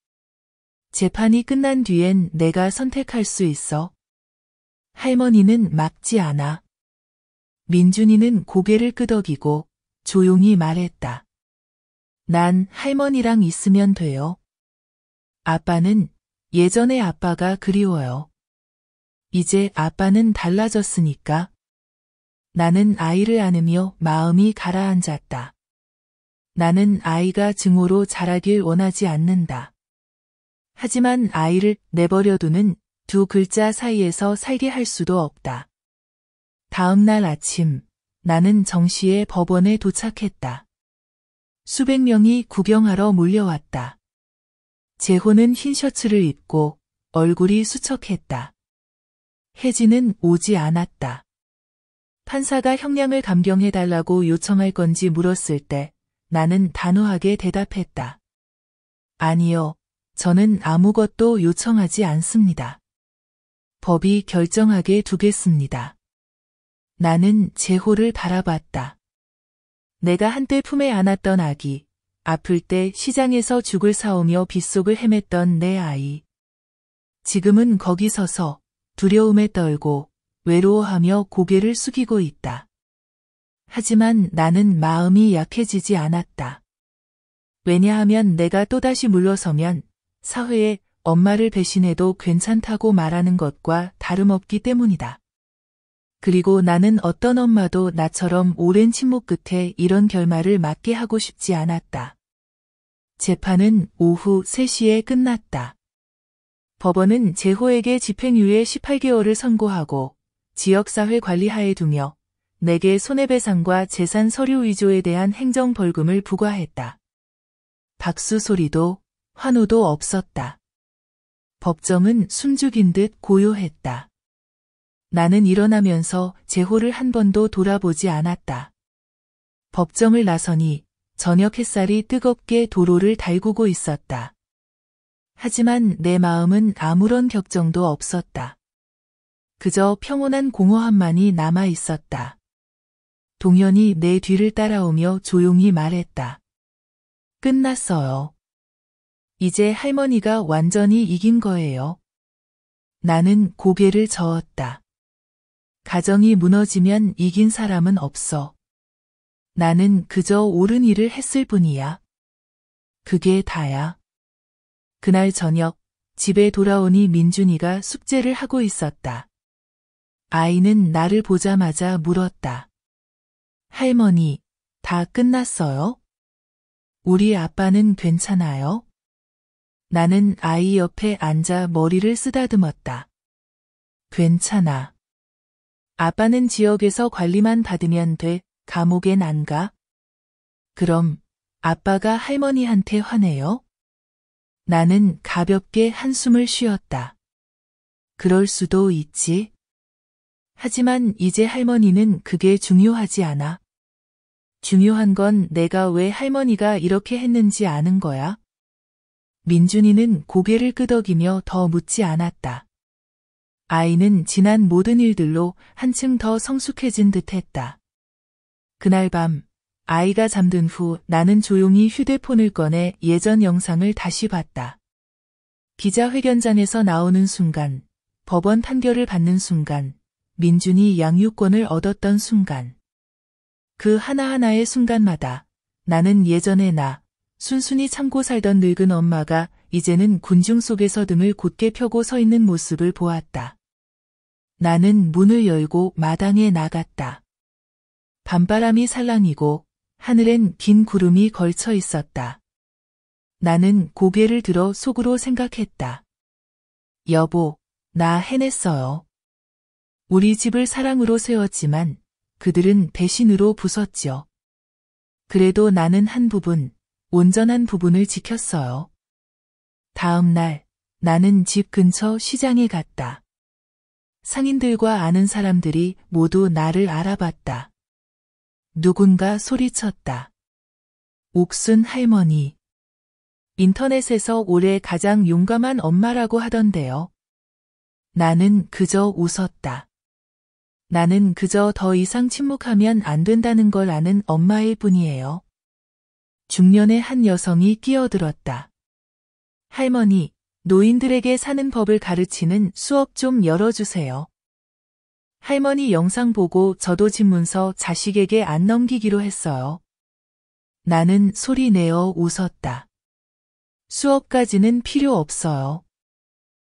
재판이 끝난 뒤엔 내가 선택할 수 있어. 할머니는 막지 않아. 민준이는 고개를 끄덕이고 조용히 말했다. 난 할머니랑 있으면 돼요. 아빠는 예전의 아빠가 그리워요. 이제 아빠는 달라졌으니까. 나는 아이를 안으며 마음이 가라앉았다. 나는 아이가 증오로 자라길 원하지 않는다. 하지만 아이를 내버려두는 두 글자 사이에서 살게 할 수도 없다. 다음 날 아침, 나는 정시에 법원에 도착했다. 수백 명이 구경하러 몰려왔다. 재호는 흰 셔츠를 입고 얼굴이 수척했다. 혜진은 오지 않았다. 판사가 형량을 감경해달라고 요청할 건지 물었을 때 나는 단호하게 대답했다. 아니요, 저는 아무것도 요청하지 않습니다. 법이 결정하게 두겠습니다. 나는 재호를 바라봤다. 내가 한때 품에 안았던 아기, 아플 때 시장에서 죽을 사오며 빗속을 헤맸던 내 아이. 지금은 거기 서서 두려움에 떨고 외로워하며 고개를 숙이고 있다. 하지만 나는 마음이 약해지지 않았다. 왜냐하면 내가 또다시 물러서면 사회에 엄마를 배신해도 괜찮다고 말하는 것과 다름없기 때문이다. 그리고 나는 어떤 엄마도 나처럼 오랜 침묵 끝에 이런 결말을 맞게 하고 싶지 않았다. 재판은 오후 3시에 끝났다. 법원은 재호에게 집행유예 18개월을 선고하고 지역사회 관리하에 두며 내게 손해배상과 재산 서류 위조에 대한 행정벌금을 부과했다. 박수 소리도 환호도 없었다. 법정은 숨죽인 듯 고요했다. 나는 일어나면서 재호를 한 번도 돌아보지 않았다. 법정을 나서니 저녁 햇살이 뜨겁게 도로를 달구고 있었다. 하지만 내 마음은 아무런 격정도 없었다. 그저 평온한 공허함만이 남아 있었다. 동현이 내 뒤를 따라오며 조용히 말했다. 끝났어요. 이제 할머니가 완전히 이긴 거예요. 나는 고개를 저었다. 가정이 무너지면 이긴 사람은 없어. 나는 그저 옳은 일을 했을 뿐이야. 그게 다야. 그날 저녁 집에 돌아오니 민준이가 숙제를 하고 있었다. 아이는 나를 보자마자 물었다. 할머니, 다 끝났어요? 우리 아빠는 괜찮아요? 나는 아이 옆에 앉아 머리를 쓰다듬었다. 괜찮아. 아빠는 지역에서 관리만 받으면 돼. 감옥엔 안 가? 그럼 아빠가 할머니한테 화내요? 나는 가볍게 한숨을 쉬었다. 그럴 수도 있지. 하지만 이제 할머니는 그게 중요하지 않아. 중요한 건 내가 왜 할머니가 이렇게 했는지 아는 거야. 민준이는 고개를 끄덕이며 더 묻지 않았다. 아이는 지난 모든 일들로 한층 더 성숙해진 듯했다. 그날 밤 아이가 잠든 후 나는 조용히 휴대폰을 꺼내 예전 영상을 다시 봤다. 기자회견장에서 나오는 순간, 법원 판결을 받는 순간, 민준이 양육권을 얻었던 순간. 그 하나하나의 순간마다 나는 예전의 나, 순순히 참고 살던 늙은 엄마가 이제는 군중 속에서 등을 곧게 펴고 서 있는 모습을 보았다. 나는 문을 열고 마당에 나갔다. 밤바람이 살랑이고 하늘엔 긴 구름이 걸쳐 있었다. 나는 고개를 들어 속으로 생각했다. 여보, 나 해냈어요. 우리 집을 사랑으로 세웠지만 그들은 배신으로 부쉈죠. 그래도 나는 한 부분, 온전한 부분을 지켰어요. 다음 날 나는 집 근처 시장에 갔다. 상인들과 아는 사람들이 모두 나를 알아봤다. 누군가 소리쳤다. 옥순 할머니. 인터넷에서 올해 가장 용감한 엄마라고 하던데요. 나는 그저 웃었다. 나는 그저 더 이상 침묵하면 안 된다는 걸 아는 엄마일 뿐이에요. 중년의 한 여성이 끼어들었다. 할머니, 노인들에게 사는 법을 가르치는 수업 좀 열어주세요. 할머니 영상 보고 저도 집문서 자식에게 안 넘기기로 했어요. 나는 소리 내어 웃었다. 수업까지는 필요 없어요.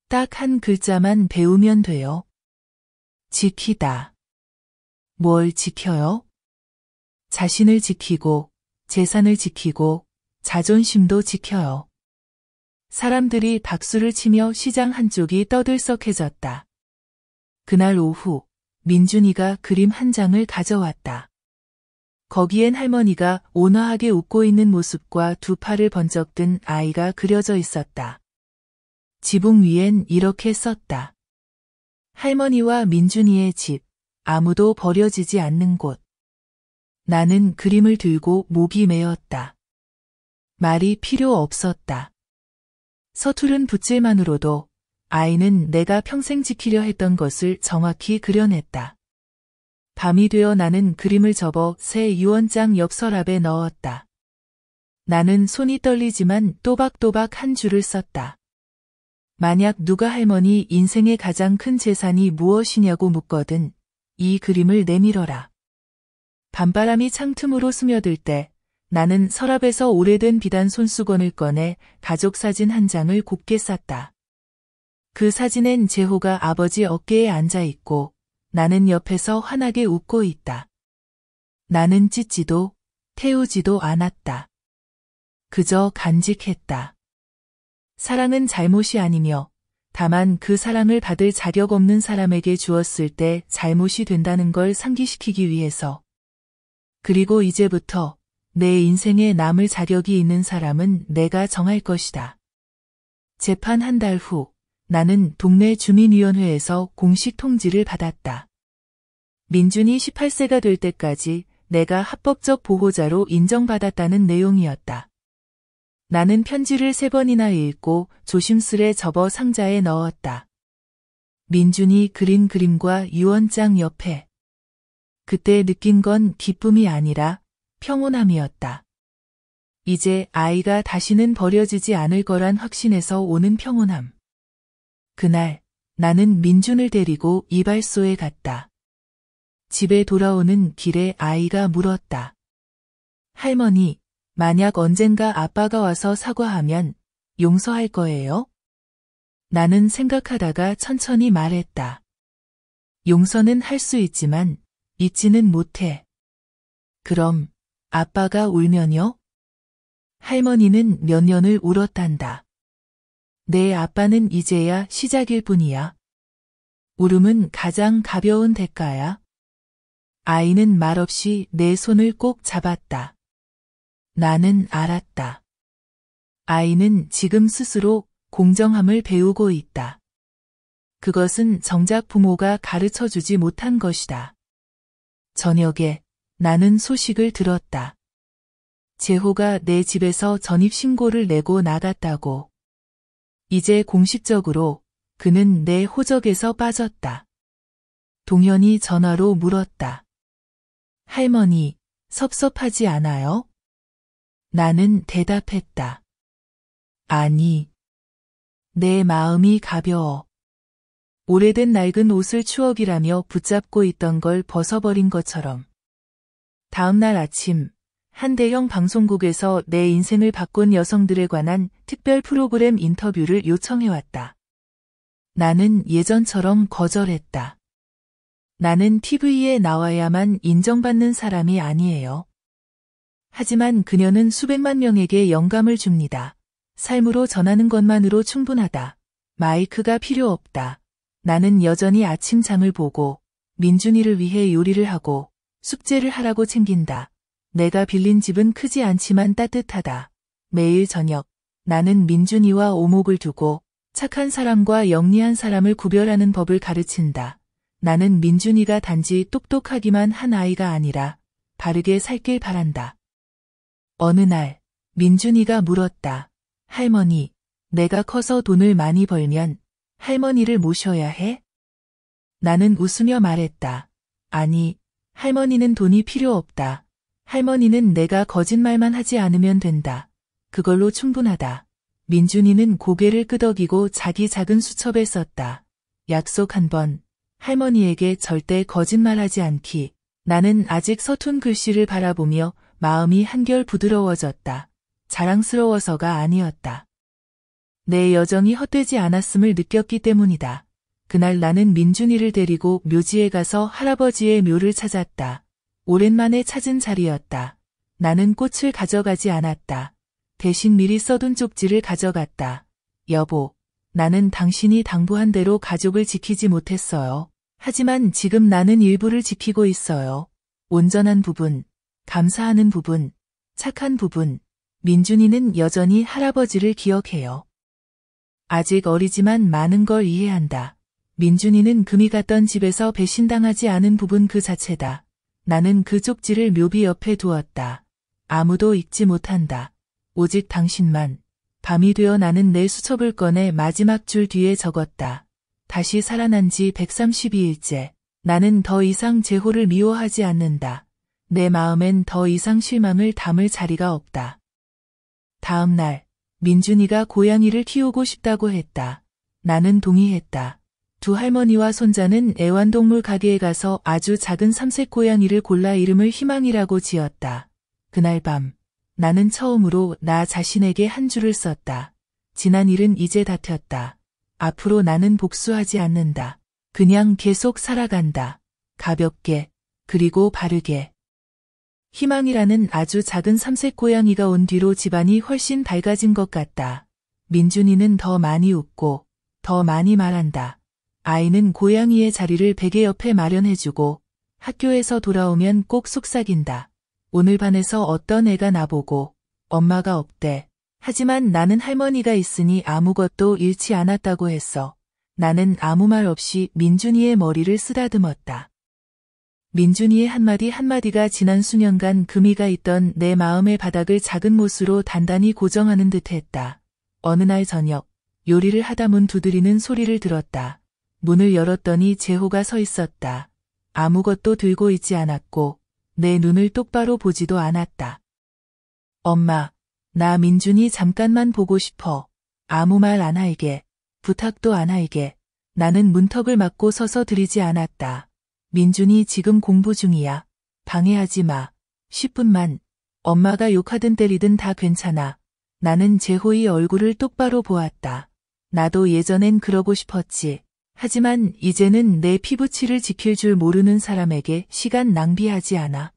딱 한 글자만 배우면 돼요. 지키다. 뭘 지켜요? 자신을 지키고, 재산을 지키고, 자존심도 지켜요. 사람들이 박수를 치며 시장 한쪽이 떠들썩해졌다. 그날 오후, 민준이가 그림 한 장을 가져왔다. 거기엔 할머니가 온화하게 웃고 있는 모습과 두 팔을 번쩍 든 아이가 그려져 있었다. 지붕 위엔 이렇게 썼다. 할머니와 민준이의 집, 아무도 버려지지 않는 곳. 나는 그림을 들고 목이 메었다. 말이 필요 없었다. 서투른 붓질만으로도 아이는 내가 평생 지키려 했던 것을 정확히 그려냈다. 밤이 되어 나는 그림을 접어 새 유언장 옆 서랍에 넣었다. 나는 손이 떨리지만 또박또박 한 줄을 썼다. 만약 누가 할머니 인생의 가장 큰 재산이 무엇이냐고 묻거든 이 그림을 내밀어라. 밤바람이 창틈으로 스며들 때 나는 서랍에서 오래된 비단 손수건을 꺼내 가족 사진 한 장을 곱게 쌌다. 그 사진엔 재호가 아버지 어깨에 앉아 있고 나는 옆에서 환하게 웃고 있다. 나는 찢지도 태우지도 않았다. 그저 간직했다. 사랑은 잘못이 아니며 다만 그 사랑을 받을 자격 없는 사람에게 주었을 때 잘못이 된다는 걸 상기시키기 위해서. 그리고 이제부터 내 인생에 남을 자격이 있는 사람은 내가 정할 것이다. 재판 한 달 후 나는 동네 주민위원회에서 공식 통지를 받았다. 민준이 18세가 될 때까지 내가 합법적 보호자로 인정받았다는 내용이었다. 나는 편지를 3번이나 읽고 조심스레 접어 상자에 넣었다. 민준이 그린 그림과 유언장 옆에. 그때 느낀 건 기쁨이 아니라 평온함이었다. 이제 아이가 다시는 버려지지 않을 거란 확신에서 오는 평온함. 그날 나는 민준을 데리고 이발소에 갔다. 집에 돌아오는 길에 아이가 물었다. 할머니, 만약 언젠가 아빠가 와서 사과하면 용서할 거예요? 나는 생각하다가 천천히 말했다. 용서는 할 수 있지만 잊지는 못해. 그럼 아빠가 울면요? 할머니는 몇 년을 울었단다. 내 아빠는 이제야 시작일 뿐이야. 울음은 가장 가벼운 대가야. 아이는 말없이 내 손을 꼭 잡았다. 나는 알았다. 아이는 지금 스스로 공정함을 배우고 있다. 그것은 정작 부모가 가르쳐주지 못한 것이다. 저녁에 나는 소식을 들었다. 재호가 내 집에서 전입신고를 내고 나갔다고. 이제 공식적으로 그는 내 호적에서 빠졌다. 동현이 전화로 물었다. 할머니, 섭섭하지 않아요? 나는 대답했다. 아니. 내 마음이 가벼워. 오래된 낡은 옷을 추억이라며 붙잡고 있던 걸 벗어버린 것처럼. 다음 날 아침, 한 대형 방송국에서 내 인생을 바꾼 여성들에 관한 특별 프로그램 인터뷰를 요청해왔다. 나는 예전처럼 거절했다. 나는 TV에 나와야만 인정받는 사람이 아니에요. 하지만 그녀는 수백만 명에게 영감을 줍니다. 삶으로 전하는 것만으로 충분하다. 마이크가 필요 없다. 나는 여전히 아침잠을 보고 민준이를 위해 요리를 하고 숙제를 하라고 챙긴다. 내가 빌린 집은 크지 않지만 따뜻하다. 매일 저녁 나는 민준이와 오목을 두고 착한 사람과 영리한 사람을 구별하는 법을 가르친다. 나는 민준이가 단지 똑똑하기만 한 아이가 아니라 바르게 살길 바란다. 어느 날 민준이가 물었다. 할머니, 내가 커서 돈을 많이 벌면 할머니를 모셔야 해? 나는 웃으며 말했다. 아니, 할머니는 돈이 필요 없다. 할머니는 내가 거짓말만 하지 않으면 된다. 그걸로 충분하다. 민준이는 고개를 끄덕이고 자기 작은 수첩에 썼다. 약속 한 번, 할머니에게 절대 거짓말하지 않기. 나는 아직 서툰 글씨를 바라보며 마음이 한결 부드러워졌다. 자랑스러워서가 아니었다. 내 여정이 헛되지 않았음을 느꼈기 때문이다. 그날 나는 민준이를 데리고 묘지에 가서 할아버지의 묘를 찾았다. 오랜만에 찾은 자리였다. 나는 꽃을 가져가지 않았다. 대신 미리 써둔 쪽지를 가져갔다. 여보, 나는 당신이 당부한 대로 가족을 지키지 못했어요. 하지만 지금 나는 일부를 지키고 있어요. 온전한 부분, 감사하는 부분, 착한 부분. 민준이는 여전히 할아버지를 기억해요. 아직 어리지만 많은 걸 이해한다. 민준이는 금이 갔던 집에서 배신당하지 않은 부분 그 자체다. 나는 그 쪽지를 묘비 옆에 두었다. 아무도 읽지 못한다. 오직 당신만. 밤이 되어 나는 내 수첩을 꺼내 마지막 줄 뒤에 적었다. 다시 살아난 지 132일째. 나는 더 이상 재호를 미워하지 않는다. 내 마음엔 더 이상 실망을 담을 자리가 없다. 다음 날, 민준이가 고양이를 키우고 싶다고 했다. 나는 동의했다. 두 할머니와 손자는 애완동물 가게에 가서 아주 작은 삼색 고양이를 골라 이름을 희망이라고 지었다. 그날 밤, 나는 처음으로 나 자신에게 한 줄을 썼다. 지난 일은 이제 다퉜다. 앞으로 나는 복수하지 않는다. 그냥 계속 살아간다. 가볍게, 그리고 바르게. 희망이라는 아주 작은 삼색 고양이가 온 뒤로 집안이 훨씬 밝아진 것 같다. 민준이는 더 많이 웃고, 더 많이 말한다. 아이는 고양이의 자리를 베개 옆에 마련해주고, 학교에서 돌아오면 꼭 속삭인다. 오늘 반에서 어떤 애가 나보고, 엄마가 없대. 하지만 나는 할머니가 있으니 아무것도 잃지 않았다고 했어. 나는 아무 말 없이 민준이의 머리를 쓰다듬었다. 민준이의 한마디 한마디가 지난 수년간 금이가 있던 내 마음의 바닥을 작은 못으로 단단히 고정하는 듯 했다. 어느 날 저녁, 요리를 하다 문 두드리는 소리를 들었다. 문을 열었더니 재호가 서 있었다. 아무것도 들고 있지 않았고, 내 눈을 똑바로 보지도 않았다. 엄마, 나 민준이 잠깐만 보고 싶어. 아무 말 안 할게. 부탁도 안 할게. 나는 문턱을 막고 서서 들이지 않았다. 민준이 지금 공부 중이야. 방해하지 마. 10분만. 엄마가 욕하든 때리든 다 괜찮아. 나는 재호의 얼굴을 똑바로 보았다. 나도 예전엔 그러고 싶었지. 하지만 이제는 내 피부치를 지킬 줄 모르는 사람에게 시간 낭비하지 않아.